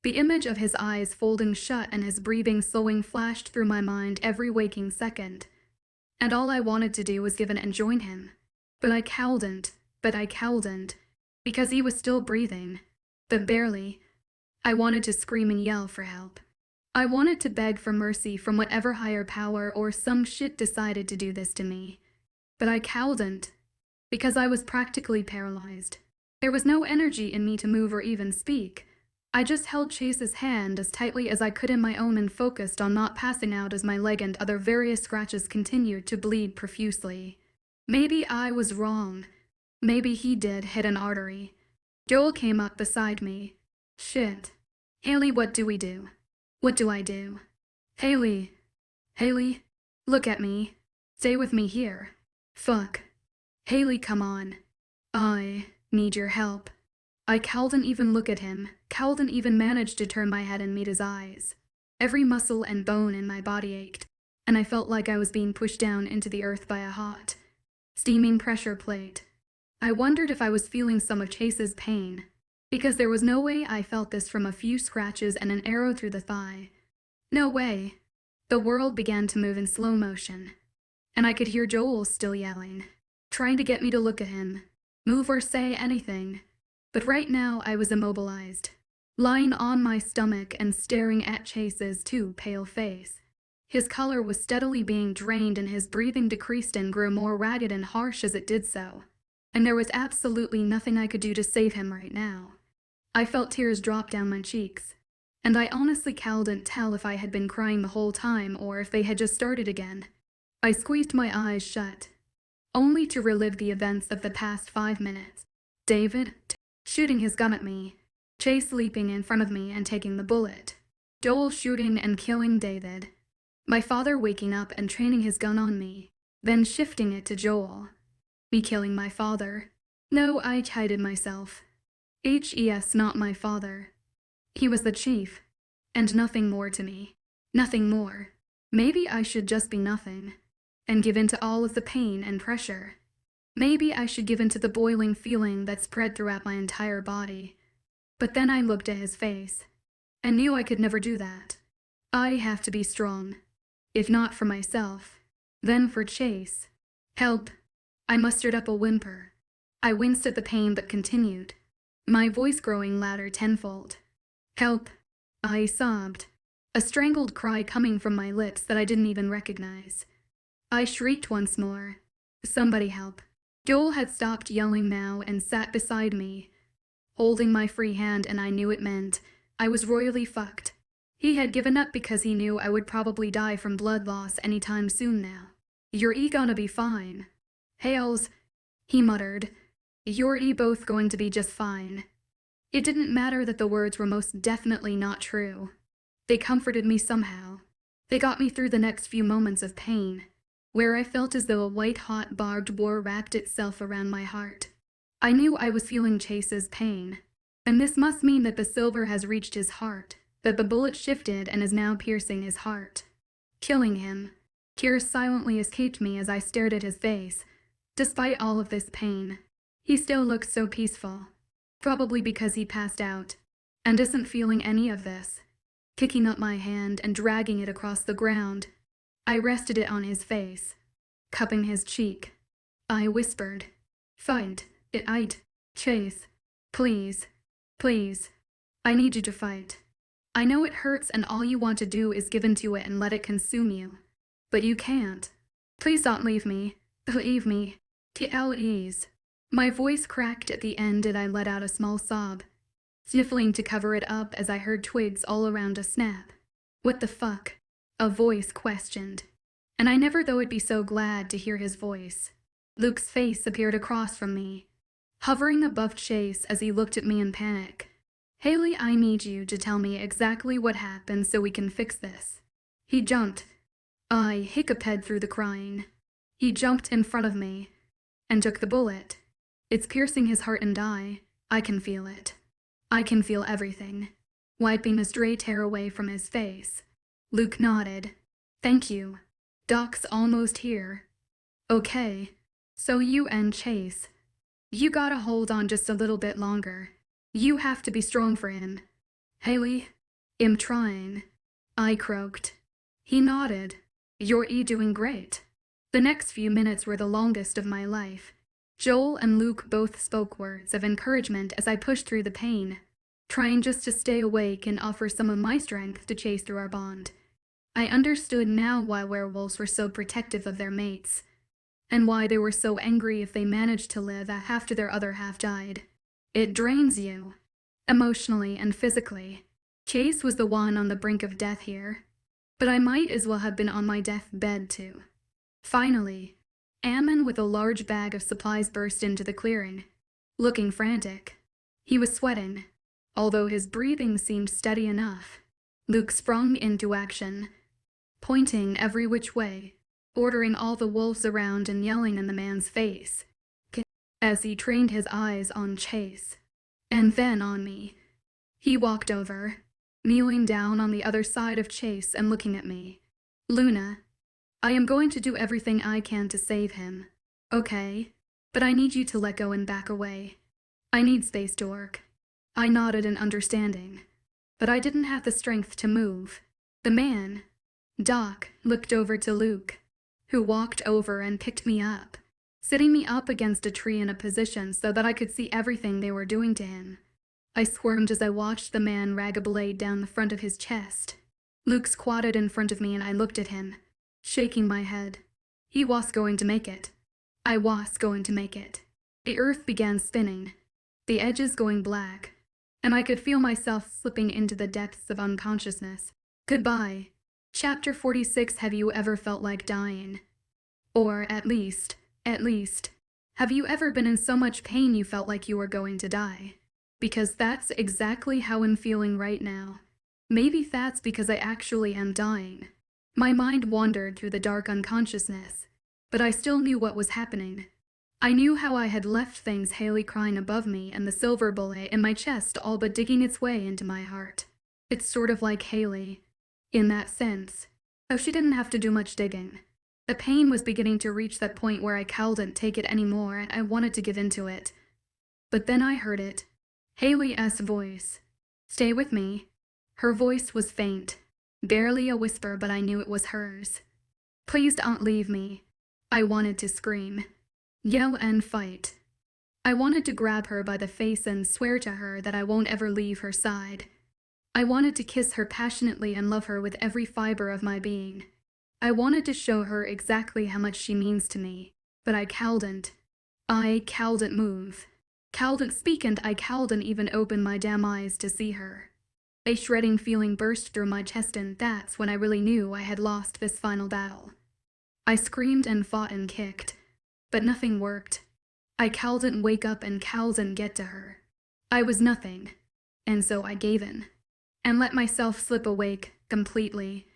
The image of his eyes folding shut and his breathing slowing flashed through my mind every waking second. And all I wanted to do was give in and join him. But I cowedn't, because he was still breathing. But barely. I wanted to scream and yell for help. I wanted to beg for mercy from whatever higher power or some shit decided to do this to me. But I cowedn't, because I was practically paralyzed. There was no energy in me to move or even speak. I just held Chase's hand as tightly as I could in my own and focused on not passing out as my leg and other various scratches continued to bleed profusely. Maybe I was wrong. Maybe he did hit an artery. Joel came up beside me. Shit. "𝐊𝐲, what do we do? What do I do? 𝐊𝐲, 𝐊𝐲, look at me. Stay with me here. Fuck. 𝐊𝐲, come on. I need your help." I couldn't even look at him, couldn't even manage to turn my head and meet his eyes. Every muscle and bone in my body ached, and I felt like I was being pushed down into the earth by a hot, steaming pressure plate. I wondered if I was feeling some of Chase's pain, because there was no way I felt this from a few scratches and an arrow through the thigh. No way. The world began to move in slow motion, and I could hear Joel still yelling, trying to get me to look at him, move or say anything. But right now I was immobilized, lying on my stomach and staring at Chase's too pale face. His color was steadily being drained and his breathing decreased and grew more ragged and harsh as it did so. And there was absolutely nothing I could do to save him right now. I felt tears drop down my cheeks, and I honestly couldn't tell if I had been crying the whole time or if they had just started again. I squeezed my eyes shut, only to relive the events of the past 5 minutes. David shooting his gun at me, Chase leaping in front of me and taking the bullet, Joel shooting and killing David, my father waking up and training his gun on me, then shifting it to Joel, me killing my father. No, I chided myself. H.E.S. not my father. He was the chief, and nothing more to me. Nothing more. Maybe I should just be nothing, and give in to all of the pain and pressure. Maybe I should give in to the boiling feeling that spread throughout my entire body. But then I looked at his face, and knew I could never do that. I have to be strong. If not for myself, then for Chase. Help. I mustered up a whimper. I winced at the pain but continued, my voice growing louder tenfold. Help. I sobbed, a strangled cry coming from my lips that I didn't even recognize. I shrieked once more. Somebody help. Joel had stopped yelling now and sat beside me, holding my free hand, and I knew it meant I was royally fucked. He had given up because he knew I would probably die from blood loss anytime soon now. "You're gonna be fine. Hales," he muttered. "You're both going to be just fine." It didn't matter that the words were most definitely not true. They comforted me somehow. They got me through the next few moments of pain, where I felt as though a white-hot barbed wire wrapped itself around my heart. I knew I was feeling Chase's pain, and this must mean that the silver has reached his heart, that the bullet shifted and is now piercing his heart, killing him. Tears silently escaped me as I stared at his face. Despite all of this pain, he still looked so peaceful, probably because he passed out, and isn't feeling any of this. Kicking up my hand and dragging it across the ground, I rested it on his face, cupping his cheek. I whispered, "Fight, 𝐿𝐲𝐬, Chase. Please, please. I need you to fight. I know it hurts and all you want to do is give into it and let it consume you. But you can't. Please don't leave me. Believe me. 𝐿𝐲𝐬𝐧." My voice cracked at the end and I let out a small sob, sniffling to cover it up as I heard twigs all around us snap. "What the fuck?" a voice questioned. And I never thought I'd be so glad to hear his voice. Luke's face appeared across from me, hovering above Chase as he looked at me in panic. "𝐿𝐲, I need you to tell me exactly what happened so we can fix this." He jumped. I hiccuped through the crying. He jumped in front of me and took the bullet. It's piercing his heart and I can feel it. I can feel everything, wiping a stray tear away from his face. Luke nodded. "Thank you. Doc's almost here." "Okay. So you and Chase, you gotta hold on just a little bit longer. You have to be strong for him." "𝐿𝐲, I'm trying," I croaked. He nodded. "You're doing great." The next few minutes were the longest of my life. Joel and Luke both spoke words of encouragement as I pushed through the pain, trying just to stay awake and offer some of my strength to Chase through our bond. I understood now why werewolves were so protective of their mates, and why they were so angry if they managed to live after their other half died. It drains you, emotionally and physically. Chase was the one on the brink of death here, but I might as well have been on my deathbed too. Finally, Ammon with a large bag of supplies burst into the clearing, looking frantic. He was sweating, Although his breathing seemed steady enough, Luke sprung into action, pointing every which way, ordering all the wolves around and yelling in the man's face, as he trained his eyes on Chase, and then on me. He walked over, kneeling down on the other side of Chase and looking at me. Luna, I am going to do everything I can to save him, okay? But I need you to let go and back away. I need space to work. I nodded in understanding, but I didn't have the strength to move. The man, Doc, looked over to Luke, who walked over and picked me up, sitting me up against a tree in a position so that I could see everything they were doing to him. I squirmed as I watched the man rag a blade down the front of his chest. Luke squatted in front of me and I looked at him, shaking my head. He was going to make it. I was going to make it. The earth began spinning, the edges going black, and I could feel myself slipping into the depths of unconsciousness. Goodbye. Chapter 46. Have you ever felt like dying? Or at least, have you ever been in so much pain you felt like you were going to die? Because that's exactly how I'm feeling right now. Maybe that's because I actually am dying. My mind wandered through the dark unconsciousness, but I still knew what was happening. I knew how I had left things 𝐊𝐲 crying above me and the silver bullet in my chest all but digging its way into my heart. It's sort of like 𝐊𝐲, in that sense, though she didn't have to do much digging. The pain was beginning to reach that point where I couldn't take it anymore and I wanted to give into it. But then I heard it. 𝐊𝐲's voice. Stay with me. Her voice was faint, barely a whisper, but I knew it was hers. Please don't leave me. I wanted to scream, yell and fight. I wanted to grab her by the face and swear to her that I won't ever leave her side. I wanted to kiss her passionately and love her with every fiber of my being. I wanted to show her exactly how much she means to me, but I couldn't. I couldn't move. Couldn't speak and I couldn't even open my damn eyes to see her. A shredding feeling burst through my chest and that's when I really knew I had lost this final battle. I screamed and fought and kicked, but nothing worked. I couldn't wake up and couldn't get to her. I was nothing, and so I gave in, and let myself slip awake completely.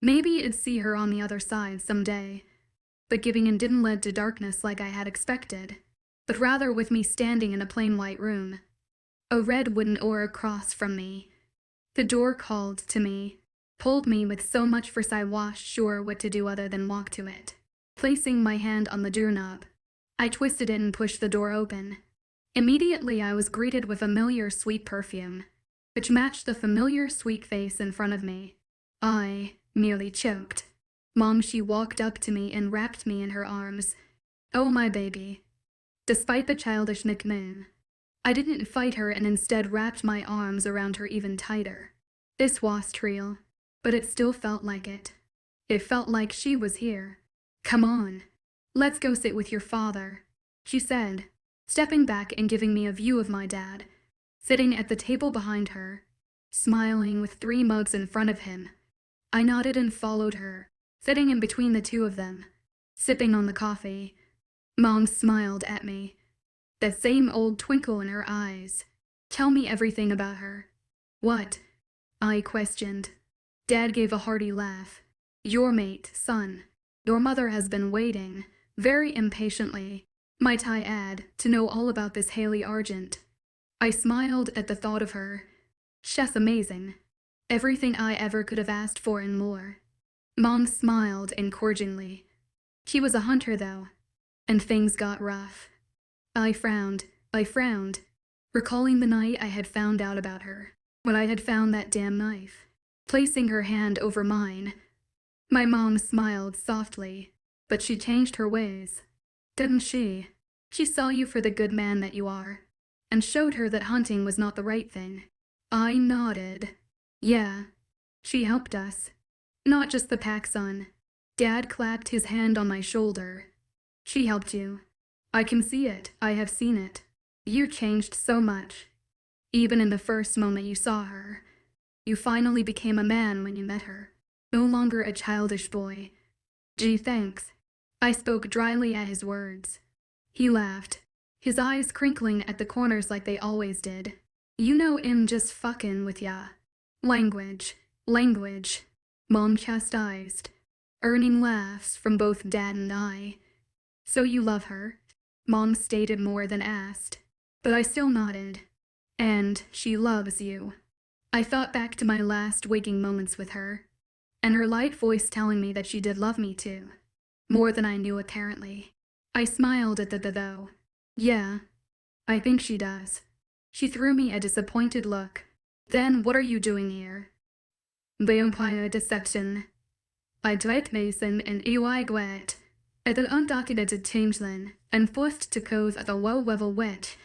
Maybe I'd see her on the other side someday, but giving in didn't lead to darkness like I had expected, but rather with me standing in a plain white room. A red wooden oar across from me. The door called to me, pulled me with so much force I was sure what to do other than walk to it. Placing my hand on the doorknob, I twisted it and pushed the door open. Immediately I was greeted with familiar sweet perfume, which matched the familiar sweet face in front of me. I nearly choked. Mom, she walked up to me and wrapped me in her arms. Oh, my baby. Despite the childish nickname, I didn't fight her and instead wrapped my arms around her even tighter. This was real, but it still felt like it. It felt like she was here. Come on, let's go sit with your father, she said, stepping back and giving me a view of my dad, sitting at the table behind her, smiling with 3 mugs in front of him. I nodded and followed her, sitting in between the two of them, sipping on the coffee. Mom smiled at me, that same old twinkle in her eyes. Tell me everything about her. What? I questioned. Dad gave a hearty laugh. Your mate, son. Your mother has been waiting, very impatiently, might I add, to know all about this 𝐊𝐲. I smiled at the thought of her. She's amazing. Everything I ever could have asked for and more. Mom smiled encouragingly. She was a hunter, though, and things got rough. I frowned, recalling the night I had found out about her, when I had found that damn knife. Placing her hand over mine, my mom smiled softly, but she changed her ways, didn't she? She saw you for the good man that you are, and showed her that hunting was not the right thing. I nodded. Yeah, she helped us. Not just the pack, son. Dad clapped his hand on my shoulder. She helped you. I can see it. I have seen it. You changed so much. Even in the first moment you saw her. You finally became a man when you met her. No longer a childish boy. Gee, thanks. I spoke dryly at his words. He laughed, his eyes crinkling at the corners like they always did. You know I'm just fucking with ya. Language. Mom chastised, earning laughs from both Dad and I. So you love her? Mom stated more than asked, but I still nodded. And she loves you. I thought back to my last waking moments with her, and her light voice telling me that she did love me too. More than I knew apparently. I smiled at the though. Yeah, I think she does. She threw me a disappointed look. Then what are you doing here? Vampire deception. 𝐿𝐢𝐬𝐩𝐿𝐬 𝐊𝐢𝐬𝐩𝐿 enforced to cause at the low level wet.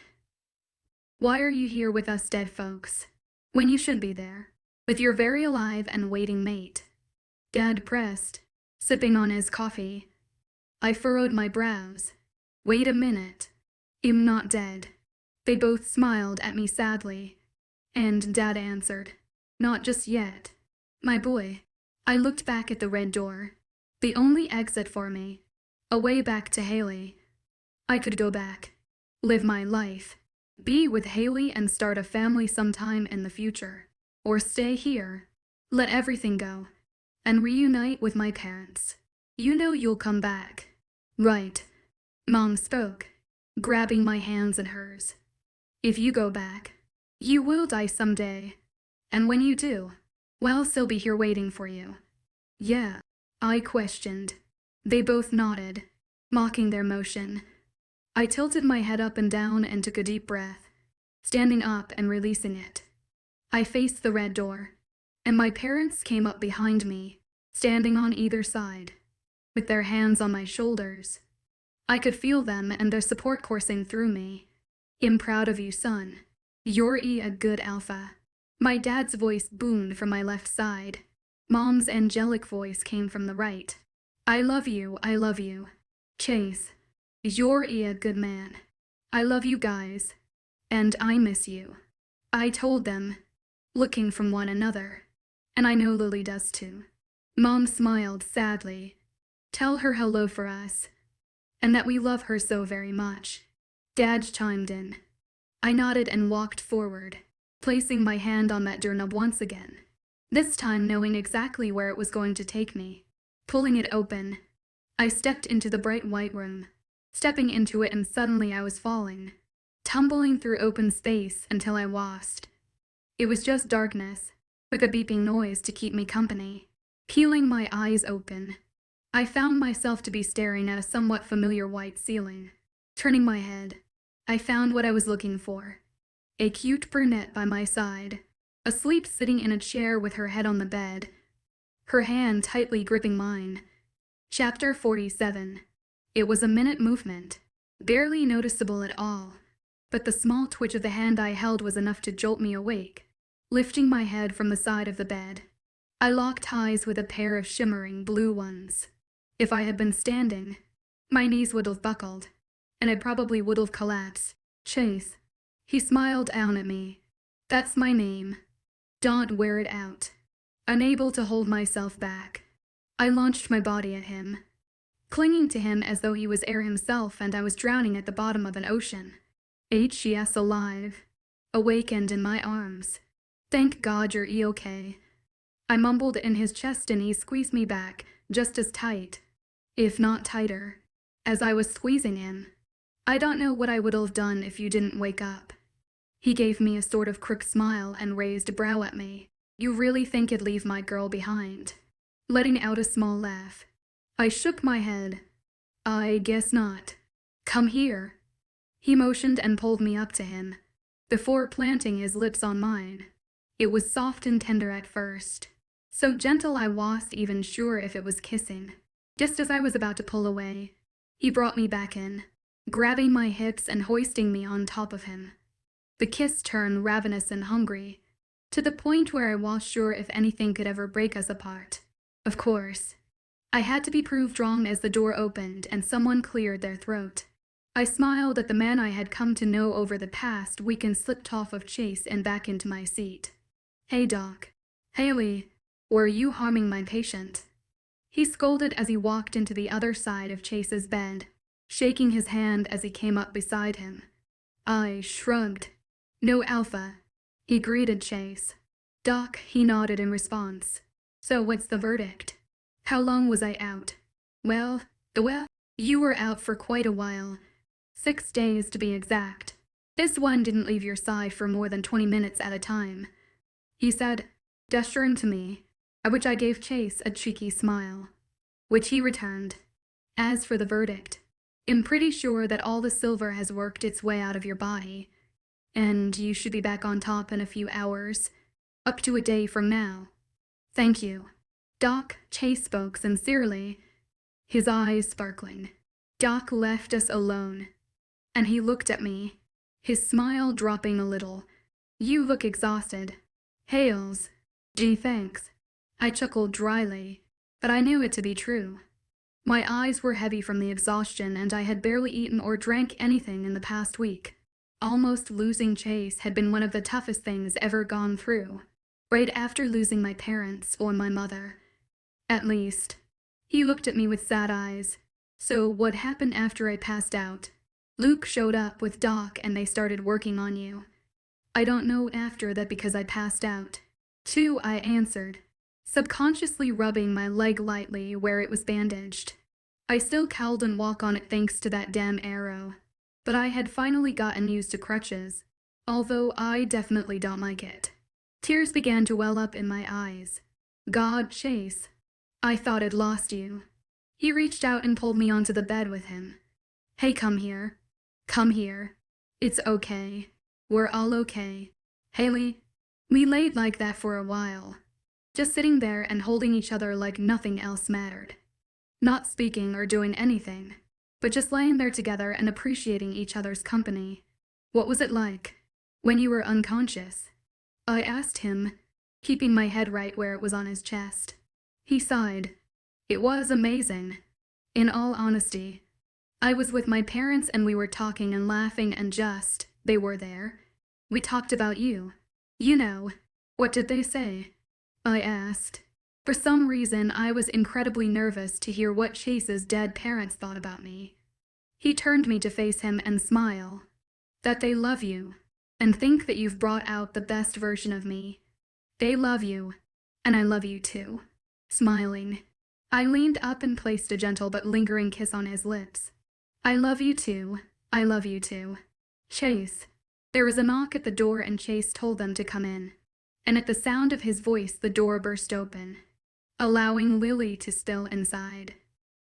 Why are you here with us dead folks, when you should be there, with your very alive and waiting mate? Dad pressed, sipping on his coffee. I furrowed my brows. Wait a minute. I'm not dead. They both smiled at me sadly, and Dad answered, not just yet. My boy. I looked back at the red door, the only exit for me, a way back to 𝐊𝐲. I could go back, live my life, be with 𝐊𝐲 and start a family sometime in the future, or stay here, let everything go, and reunite with my parents. You know you'll come back. Right. Mom spoke, grabbing my hands in hers. If you go back, you will die someday, and when you do, well, still be here waiting for you. Yeah, I questioned. They both nodded, mocking their motion. I tilted my head up and down and took a deep breath, standing up and releasing it. I faced the red door, and my parents came up behind me, standing on either side, with their hands on my shoulders. I could feel them and their support coursing through me. I'm proud of you, son. You're a good alpha. My dad's voice boomed from my left side. Mom's angelic voice came from the right. I love you, Chase. You're a good man. I love you guys. And I miss you. I told them, looking from one another. And I know Lily does too. Mom smiled sadly. Tell her hello for us. And that we love her so very much. Dad chimed in. I nodded and walked forward, placing my hand on that doorknob once again, this time knowing exactly where it was going to take me. Pulling it open, I stepped into the bright white room. Stepping into it and suddenly I was falling, tumbling through open space until I lost. It was just darkness, with a beeping noise to keep me company. Peeling my eyes open, I found myself to be staring at a somewhat familiar white ceiling. Turning my head, I found what I was looking for. A cute brunette by my side, asleep sitting in a chair with her head on the bed, her hand tightly gripping mine. Chapter 47. It was a minute movement, barely noticeable at all, but the small twitch of the hand I held was enough to jolt me awake. Lifting my head from the side of the bed, I locked eyes with a pair of shimmering blue ones. If I had been standing, my knees would have buckled, and I probably would have collapsed. Chase. He smiled down at me. That's my name. Don't wear it out. Unable to hold myself back, I launched my body at him, clinging to him as though he was air himself and I was drowning at the bottom of an ocean. 𝐊𝐲𝐳, awakened in my arms. Thank God you're okay. I mumbled in his chest and he squeezed me back, just as tight, if not tighter, as I was squeezing him. I don't know what I would have done if you didn't wake up. He gave me a sort of crooked smile and raised a brow at me. You really think you'd leave my girl behind? Letting out a small laugh. I shook my head. I guess not. Come here. He motioned and pulled me up to him, before planting his lips on mine. It was soft and tender at first, so gentle I wasn't even sure if it was kissing. Just as I was about to pull away, he brought me back in, grabbing my hips and hoisting me on top of him. The kiss turned ravenous and hungry, to the point where I wasn't sure if anything could ever break us apart. Of course, I had to be proved wrong as the door opened and someone cleared their throat. I smiled at the man I had come to know over the past week and slipped off of Chase and back into my seat. Hey, Doc. 𝐊𝐲, were you harming my patient? He scolded as he walked into the other side of Chase's bed, shaking his hand as he came up beside him. I shrugged. No, Alpha. he greeted Chase. "Doc," he nodded in response. "So what's the verdict? How long was I out?" Well, you were out for quite a while. 6 days to be exact. This one didn't leave your side for more than 20 minutes at a time," he said, gesturing to me, at which I gave Chase a cheeky smile, which he returned. "As for the verdict, I'm pretty sure that all the silver has worked its way out of your body, and you should be back on top in a few hours, up to a day from now." "Thank you, Doc," Chase spoke sincerely, his eyes sparkling. "Doc left us alone, and he looked at me, his smile dropping a little. You look exhausted." "Hales. Gee, thanks." I chuckled dryly, but I knew it to be true. My eyes were heavy from the exhaustion, and I had barely eaten or drank anything in the past week. Almost losing Chase had been one of the toughest things ever gone through, right after losing my parents or my mother. At least, he looked at me with sad eyes. "So what happened after I passed out?" "Luke showed up with Doc and they started working on you." "I don't know after that because I passed out." "Too," I answered, subconsciously rubbing my leg lightly where it was bandaged. I still cowled and walk on it thanks to that damn arrow. But I had finally gotten used to crutches, although I definitely don't like it. Tears began to well up in my eyes. "God, Chase, I thought I'd lost you." He reached out and pulled me onto the bed with him. "Hey, come here. Come here. It's okay. We're all okay. Haley." We laid like that for a while, just sitting there and holding each other like nothing else mattered. Not speaking or doing anything, but just laying there together and appreciating each other's company. "What was it like when you were unconscious?" I asked him, keeping my head right where it was on his chest. He sighed. "It was amazing. In all honesty, I was with my parents and we were talking and laughing and they were there. We talked about you. You know, what did they say?" I asked. For some reason, I was incredibly nervous to hear what Chase's dead parents thought about me. He turned me to face him and smile. "That they love you, and think that you've brought out the best version of me. They love you, and I love you too." Smiling, I leaned up and placed a gentle but lingering kiss on his lips. "I love you too. I love you too." "Chase." There was a knock at the door and Chase told them to come in. And at the sound of his voice, the door burst open, allowing Lily to spill inside,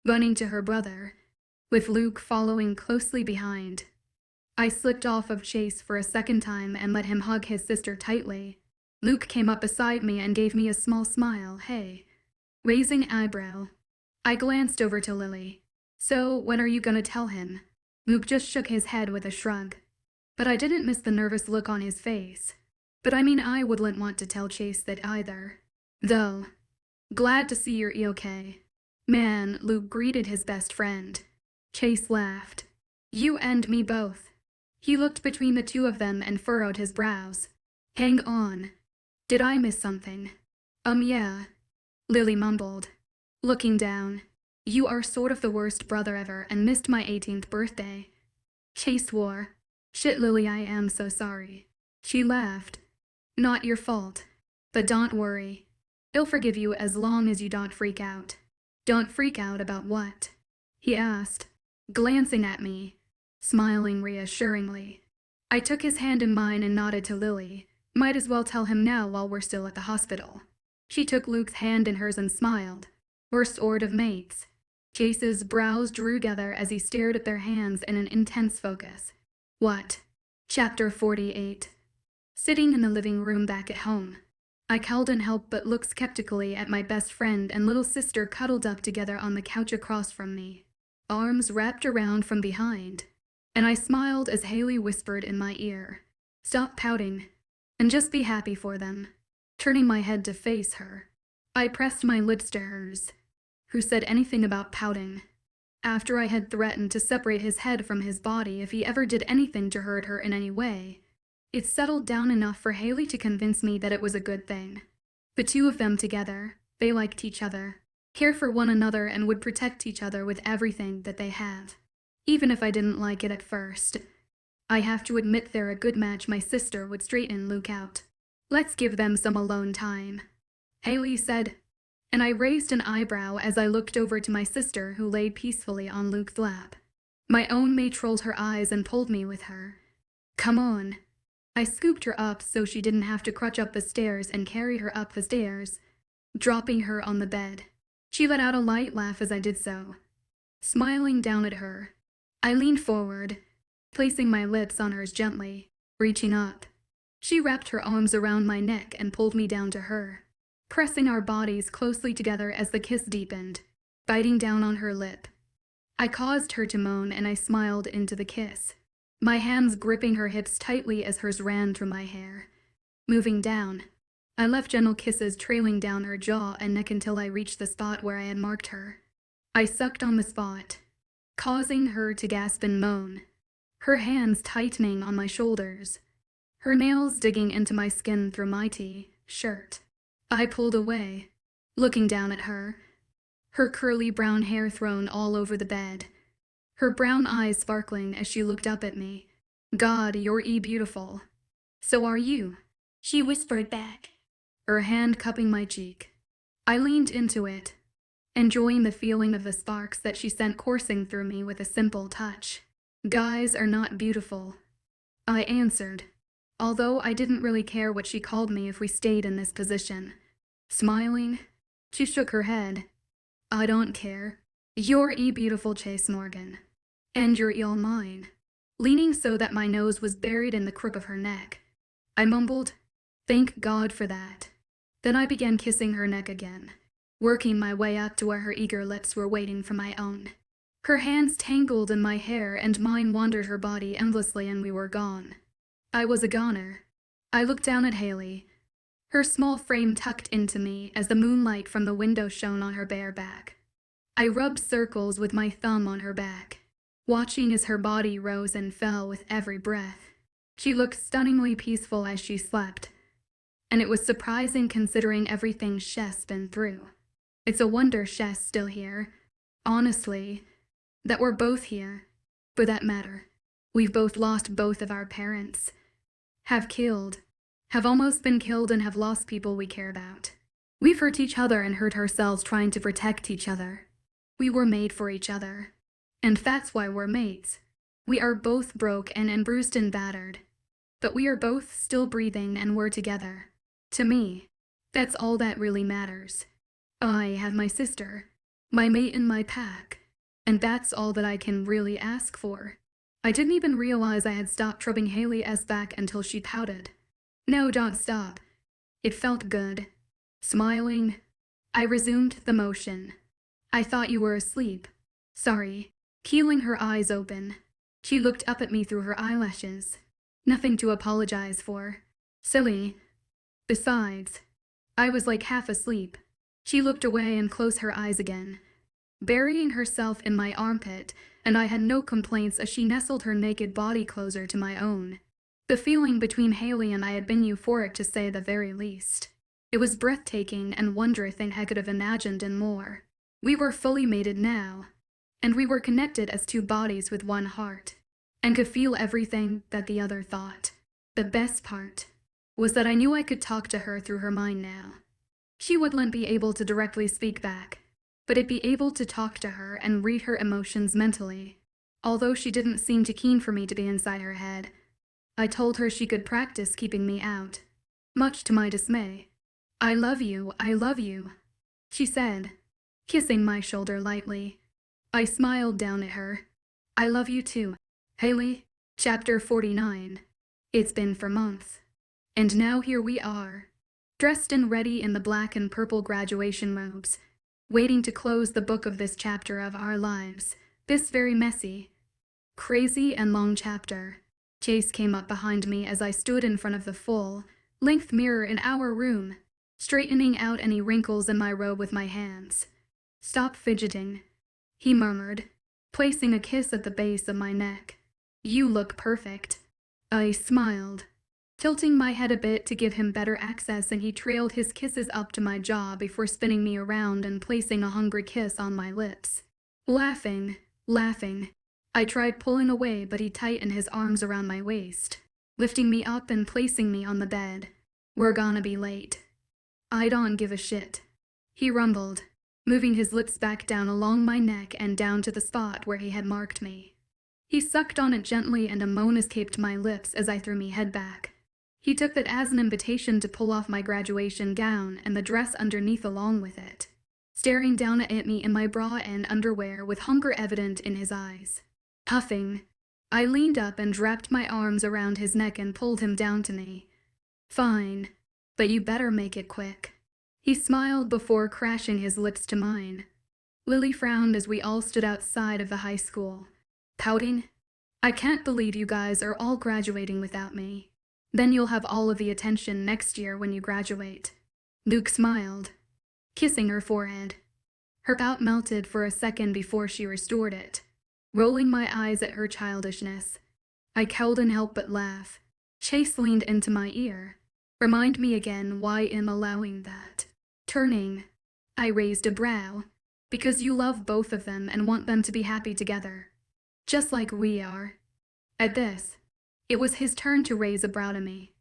running to her brother, with Luke following closely behind. I slipped off of Chase for a second time and let him hug his sister tightly. Luke came up beside me and gave me a small smile. "Hey." Raising eyebrow, I glanced over to Lily. "So, when are you gonna tell him?" Luke just shook his head with a shrug. But I didn't miss the nervous look on his face. But I mean, I wouldn't want to tell Chase that either. Though, glad to see you're okay. "Man," Luke greeted his best friend. Chase laughed. "You and me both." He looked between the two of them and furrowed his brows. "Hang on. Did I miss something?" Yeah," Lily mumbled, looking down. "You are sort of the worst brother ever and missed my 18th birthday." Chase swore. "Shit, Lily, I am so sorry." She laughed. "Not your fault. But don't worry. He'll forgive you as long as you don't freak out." "Don't freak out about what?" he asked, glancing at me, smiling reassuringly. I took his hand in mine and nodded to Lily. Might as well tell him now while we're still at the hospital. She took Luke's hand in hers and smiled. "We're sort of mates." Chase's brows drew together as he stared at their hands in an intense focus. What? Chapter 48. Sitting in the living room back at home, I couldn't help but look skeptically at my best friend and little sister cuddled up together on the couch across from me, arms wrapped around from behind, and I smiled as Haley whispered in my ear, "Stop pouting, and just be happy for them." Turning my head to face her, I pressed my lips to hers. Who said anything about pouting? After I had threatened to separate his head from his body if he ever did anything to hurt her in any way, it settled down enough for Haley to convince me that it was a good thing. The two of them together, they liked each other, cared for one another, and would protect each other with everything that they have. Even if I didn't like it at first, I have to admit they're a good match. My sister would straighten Luke out. Let's give them some alone time, 𝐊𝐲 said, and I raised an eyebrow as I looked over to my sister who lay peacefully on Luke's lap. My own mate rolled her eyes and pulled me with her. Come on. I scooped her up so she didn't have to crutch up the stairs and carry her up the stairs, dropping her on the bed. She let out a light laugh as I did so. Smiling down at her, I leaned forward, placing my lips on hers gently, reaching up. She wrapped her arms around my neck and pulled me down to her, pressing our bodies closely together as the kiss deepened, biting down on her lip. I caused her to moan and I smiled into the kiss, my hands gripping her hips tightly as hers ran through my hair. Moving down, I left gentle kisses trailing down her jaw and neck until I reached the spot where I had marked her. I sucked on the spot, causing her to gasp and moan, her hands tightening on my shoulders, her nails digging into my skin through my T-shirt. I pulled away, looking down at her, her curly brown hair thrown all over the bed, her brown eyes sparkling as she looked up at me. God, you're beautiful. So are you, she whispered back, her hand cupping my cheek. I leaned into it, enjoying the feeling of the sparks that she sent coursing through me with a simple touch. Guys are not beautiful, I answered, although I didn't really care what she called me if we stayed in this position. Smiling, she shook her head. I don't care. You're beautiful, Chase Morgan. And you're all mine. Leaning so that my nose was buried in the crook of her neck, I mumbled, thank God for that. Then I began kissing her neck again, working my way up to where her eager lips were waiting for my own. Her hands tangled in my hair and mine wandered her body endlessly and we were gone. I was a goner. I looked down at 𝐊𝐲, her small frame tucked into me as the moonlight from the window shone on her bare back. I rubbed circles with my thumb on her back, watching as her body rose and fell with every breath. She looked stunningly peaceful as she slept, and it was surprising considering everything 𝐶's been through. It's a wonder 𝐶's still here, honestly, that we're both here, for that matter. We've both lost both of our parents, have almost been killed and have lost people we care about. We've hurt each other and hurt ourselves trying to protect each other. We were made for each other, and that's why we're mates. We are both broke and bruised and battered, but we are both still breathing and we're together. To me, that's all that really matters. I have my sister, my mate in my pack, and that's all that I can really ask for. I didn't even realize I had stopped rubbing 𝐊𝐲's back until she pouted. No, don't stop. It felt good. Smiling, I resumed the motion. I thought you were asleep. Sorry. Peeling her eyes open, she looked up at me through her eyelashes. Nothing to apologize for. Silly. Besides, I was like half asleep. She looked away and closed her eyes again, burying herself in my armpit, and I had no complaints as she nestled her naked body closer to my own. The feeling between 𝐊𝐲 and I had been euphoric to say the very least. It was breathtaking and wondrous thing I could have imagined and more. We were fully mated now, and we were connected as two bodies with one heart, and could feel everything that the other thought. The best part was that I knew I could talk to her through her mind now. She wouldn't be able to directly speak back, but I'd be able to talk to her and read her emotions mentally. Although she didn't seem too keen for me to be inside her head, I told her she could practice keeping me out, much to my dismay. I love you, she said, kissing my shoulder lightly. I smiled down at her. I love you too, 𝐊𝐲. Chapter 49. It's been for months. And now here we are, dressed and ready in the black and purple graduation robes, waiting to close the book of this chapter of our lives, this very messy, crazy and long chapter. Chase came up behind me as I stood in front of the full-length mirror in our room, straightening out any wrinkles in my robe with my hands. Stop fidgeting, he murmured, placing a kiss at the base of my neck. You look perfect. I smiled, tilting my head a bit to give him better access, and he trailed his kisses up to my jaw before spinning me around and placing a hungry kiss on my lips. Laughing, I tried pulling away, but he tightened his arms around my waist, lifting me up and placing me on the bed. We're gonna be late. I don't give a shit, he rumbled, moving his lips back down along my neck and down to the spot where he had marked me. He sucked on it gently and a moan escaped my lips as I threw my head back. He took that as an invitation to pull off my graduation gown and the dress underneath along with it, staring down at me in my bra and underwear with hunger evident in his eyes. Huffing, I leaned up and wrapped my arms around his neck and pulled him down to me. Fine, but you better make it quick. He smiled before crashing his lips to mine. Lily frowned as we all stood outside of the high school, pouting. I can't believe you guys are all graduating without me. Then you'll have all of the attention next year when you graduate. Luke smiled, kissing her forehead. Her pout melted for a second before she restored it, rolling my eyes at her childishness. I couldn't help but laugh. Chase leaned into my ear. Remind me again why I'm allowing that. Turning, I raised a brow. Because you love both of them and want them to be happy together. Just like we are. At this, it was his turn to raise a brow to me.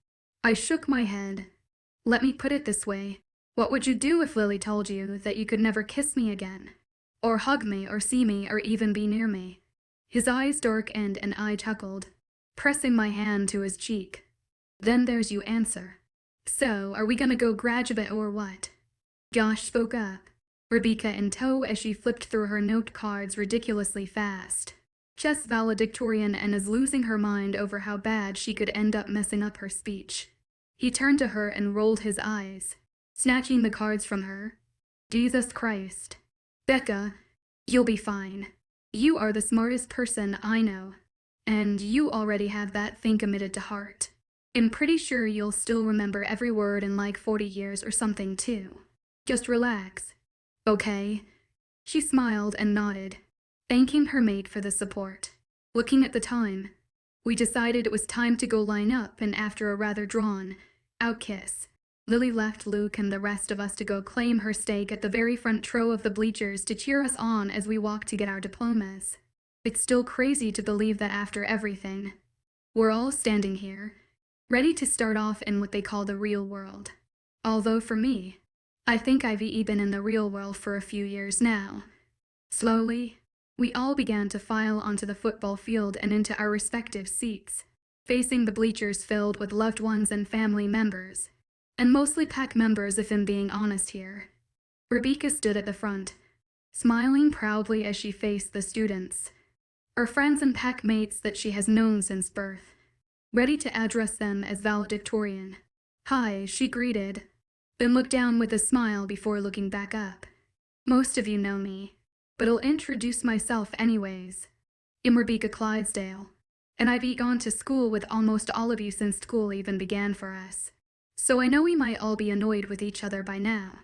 I shook my head. Let me put it this way. What would you do if Lily told you that you could never kiss me again? Or hug me, or see me, or even be near me? His eyes darkened and I chuckled, pressing my hand to his cheek. Then there's you answer. So, are we gonna go graduate or what? Josh spoke up, Rebecca in tow as she flipped through her note cards ridiculously fast. Just valedictorian and is losing her mind over how bad she could end up messing up her speech. He turned to her and rolled his eyes, snatching the cards from her. Jesus Christ. Becca, you'll be fine. You are the smartest person I know, and you already have that thing committed to heart. I'm pretty sure you'll still remember every word in like 40 years or something too. Just relax. Okay? She smiled and nodded, thanking her mate for the support. Looking at the time, we decided it was time to go line up, and after a rather drawn-out kiss, Lily left Luke and the rest of us to go claim her stake at the very front row of the bleachers to cheer us on as we walked to get our diplomas. It's still crazy to believe that after everything, we're all standing here, ready to start off in what they call the real world. Although for me, I think I've been in the real world for a few years now. Slowly, we all began to file onto the football field and into our respective seats, facing the bleachers filled with loved ones and family members, and mostly pack members if I'm being honest here. Rebecca stood at the front, smiling proudly as she faced the students, her friends and pack mates that she has known since birth, ready to address them as valedictorian. Hi, she greeted, then looked down with a smile before looking back up. Most of you know me, but I'll introduce myself anyways. I'm Rebecca 𝐊𝐢𝐧, and I've gone to school with almost all of you since school even began for us. So I know we might all be annoyed with each other by now.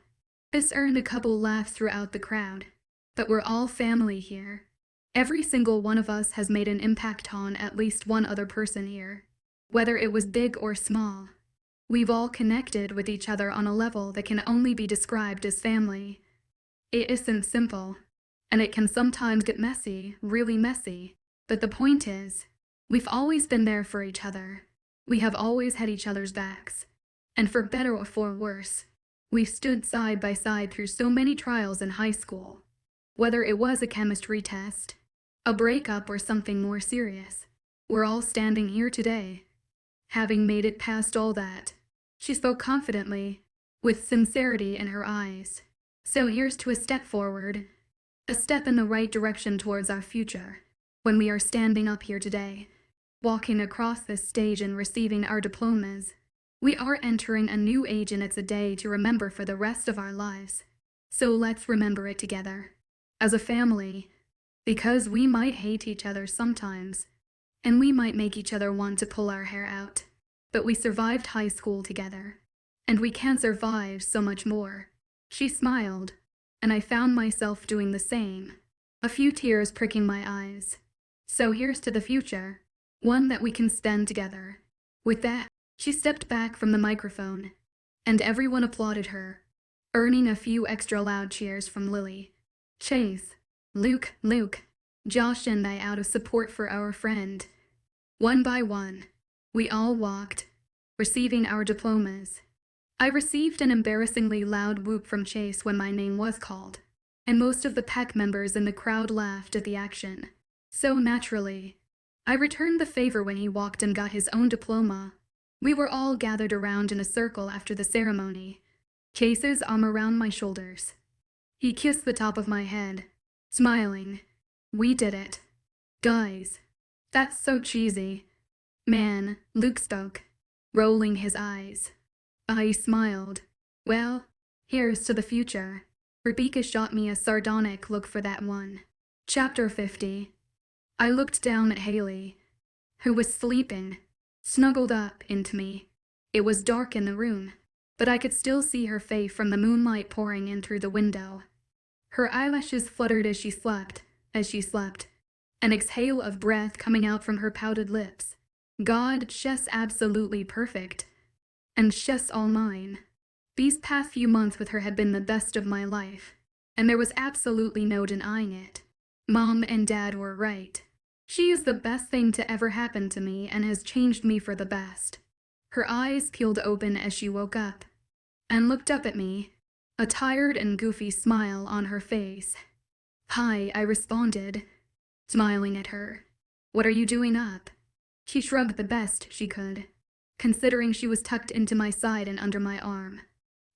This earned a couple laughs throughout the crowd, but we're all family here. Every single one of us has made an impact on at least one other person here, whether it was big or small. We've all connected with each other on a level that can only be described as family. It isn't simple, and it can sometimes get messy, really messy, but the point is, we've always been there for each other. We have always had each other's backs, and for better or for worse, we've stood side by side through so many trials in high school. Whether it was a chemistry test, a breakup, or something more serious, we're all standing here today, having made it past all that. She spoke confidently, with sincerity in her eyes. So here's to a step forward, a step in the right direction towards our future. When we are standing up here today, walking across this stage and receiving our diplomas, we are entering a new age, and it's a day to remember for the rest of our lives. So let's remember it together, as a family, because we might hate each other sometimes, and we might make each other want to pull our hair out, but we survived high school together, and we can survive so much more. She smiled, and I found myself doing the same, a few tears pricking my eyes. So here's to the future, one that we can spend together. With that, she stepped back from the microphone, and everyone applauded her, earning a few extra loud cheers from Lily, Chase, Luke, Josh, and I out of support for our friend. One by one, we all walked, receiving our diplomas, I received an embarrassingly loud whoop from Chase when my name was called, and most of the pack members in the crowd laughed at the action. So naturally, I returned the favor when he walked and got his own diploma. We were all gathered around in a circle after the ceremony, Chase's arm around my shoulders. He kissed the top of my head, smiling. We did it. Guys, that's so cheesy. Man, Luke spoke, rolling his eyes. I smiled. Well, here's to the future. Rebecca shot me a sardonic look for that one. Chapter 50. I looked down at 𝐊𝐲, who was sleeping, snuggled up into me. It was dark in the room, but I could still see her face from the moonlight pouring in through the window. Her eyelashes fluttered as she slept, an exhale of breath coming out from her pouted lips. God, she's absolutely perfect. And she's all mine. These past few months with her had been the best of my life, and there was absolutely no denying it. Mom and Dad were right. She is the best thing to ever happen to me and has changed me for the best. Her eyes peeled open as she woke up and looked up at me, a tired and goofy smile on her face. Hi, I responded, smiling at her. What are you doing up? She shrugged the best she could, considering she was tucked into my side and under my arm.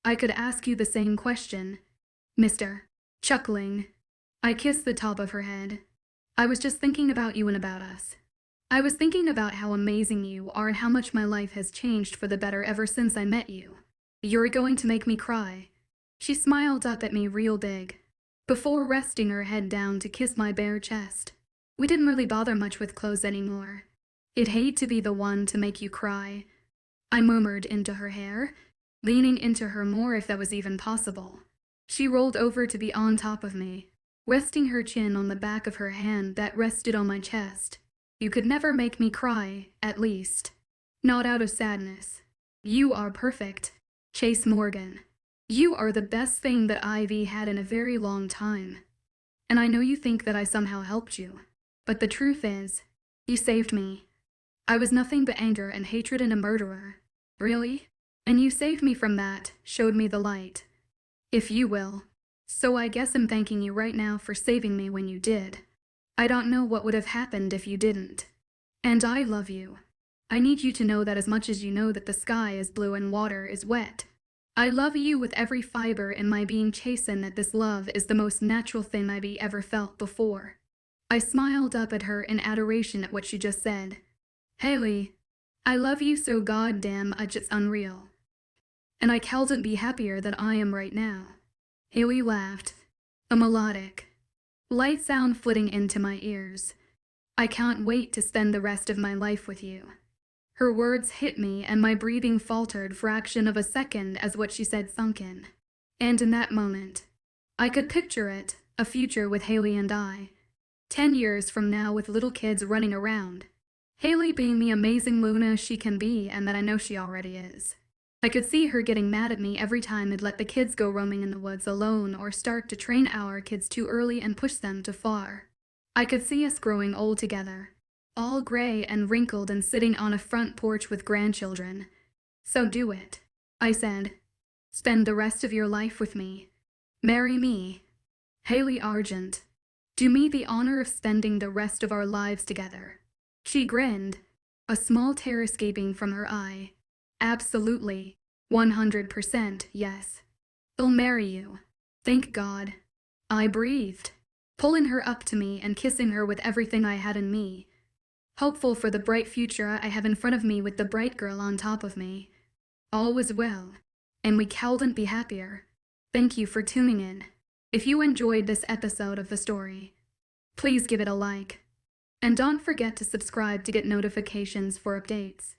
I could ask you the same question, mister. Chuckling, I kissed the top of her head. I was just thinking about you and about us. I was thinking about how amazing you are and how much my life has changed for the better ever since I met you. You're going to make me cry. She smiled up at me real big, before resting her head down to kiss my bare chest. We didn't really bother much with clothes anymore. I'd hate to be the one to make you cry. I murmured into her hair, leaning into her more if that was even possible. She rolled over to be on top of me, resting her chin on the back of her hand that rested on my chest. You could never make me cry, at least. Not out of sadness. You are perfect, Chase Morgan. You are the best thing that Ivy had in a very long time. And I know you think that I somehow helped you, but the truth is, you saved me. I was nothing but anger and hatred and a murderer. Really? And you saved me from that, showed me the light, if you will. So I guess I'm thanking you right now for saving me when you did. I don't know what would have happened if you didn't. And I love you. I need you to know that as much as you know that the sky is blue and water is wet. I love you with every fiber in my being, chastened that this love is the most natural thing I've ever felt before. I smiled up at her in adoration at what she just said. 𝐊𝐲, I love you so goddamn much it's unreal. And I can't be happier than I am right now. 𝐊𝐲 laughed, a melodic, light sound flitting into my ears. I can't wait to spend the rest of my life with you. Her words hit me and my breathing faltered fraction of a second as what she said sunk in. And in that moment, I could picture it, a future with 𝐊𝐲 and I. 10 years from now with little kids running around. 𝐊𝐲 being the amazing Luna she can be and that I know she already is. I could see her getting mad at me every time I'd let the kids go roaming in the woods alone or start to train our kids too early and push them too far. I could see us growing old together, all gray and wrinkled and sitting on a front porch with grandchildren. So do it, I said. Spend the rest of your life with me. Marry me. 𝐊𝐲. Do me the honor of spending the rest of our lives together. She grinned, a small tear escaping from her eye. Absolutely. 100% yes. I'll marry you. Thank God. I breathed, pulling her up to me and kissing her with everything I had in me. Hopeful for the bright future I have in front of me with the bright girl on top of me. All was well, and we couldn't be happier. Thank you for tuning in. If you enjoyed this episode of the story, please give it a like. And don't forget to subscribe to get notifications for updates.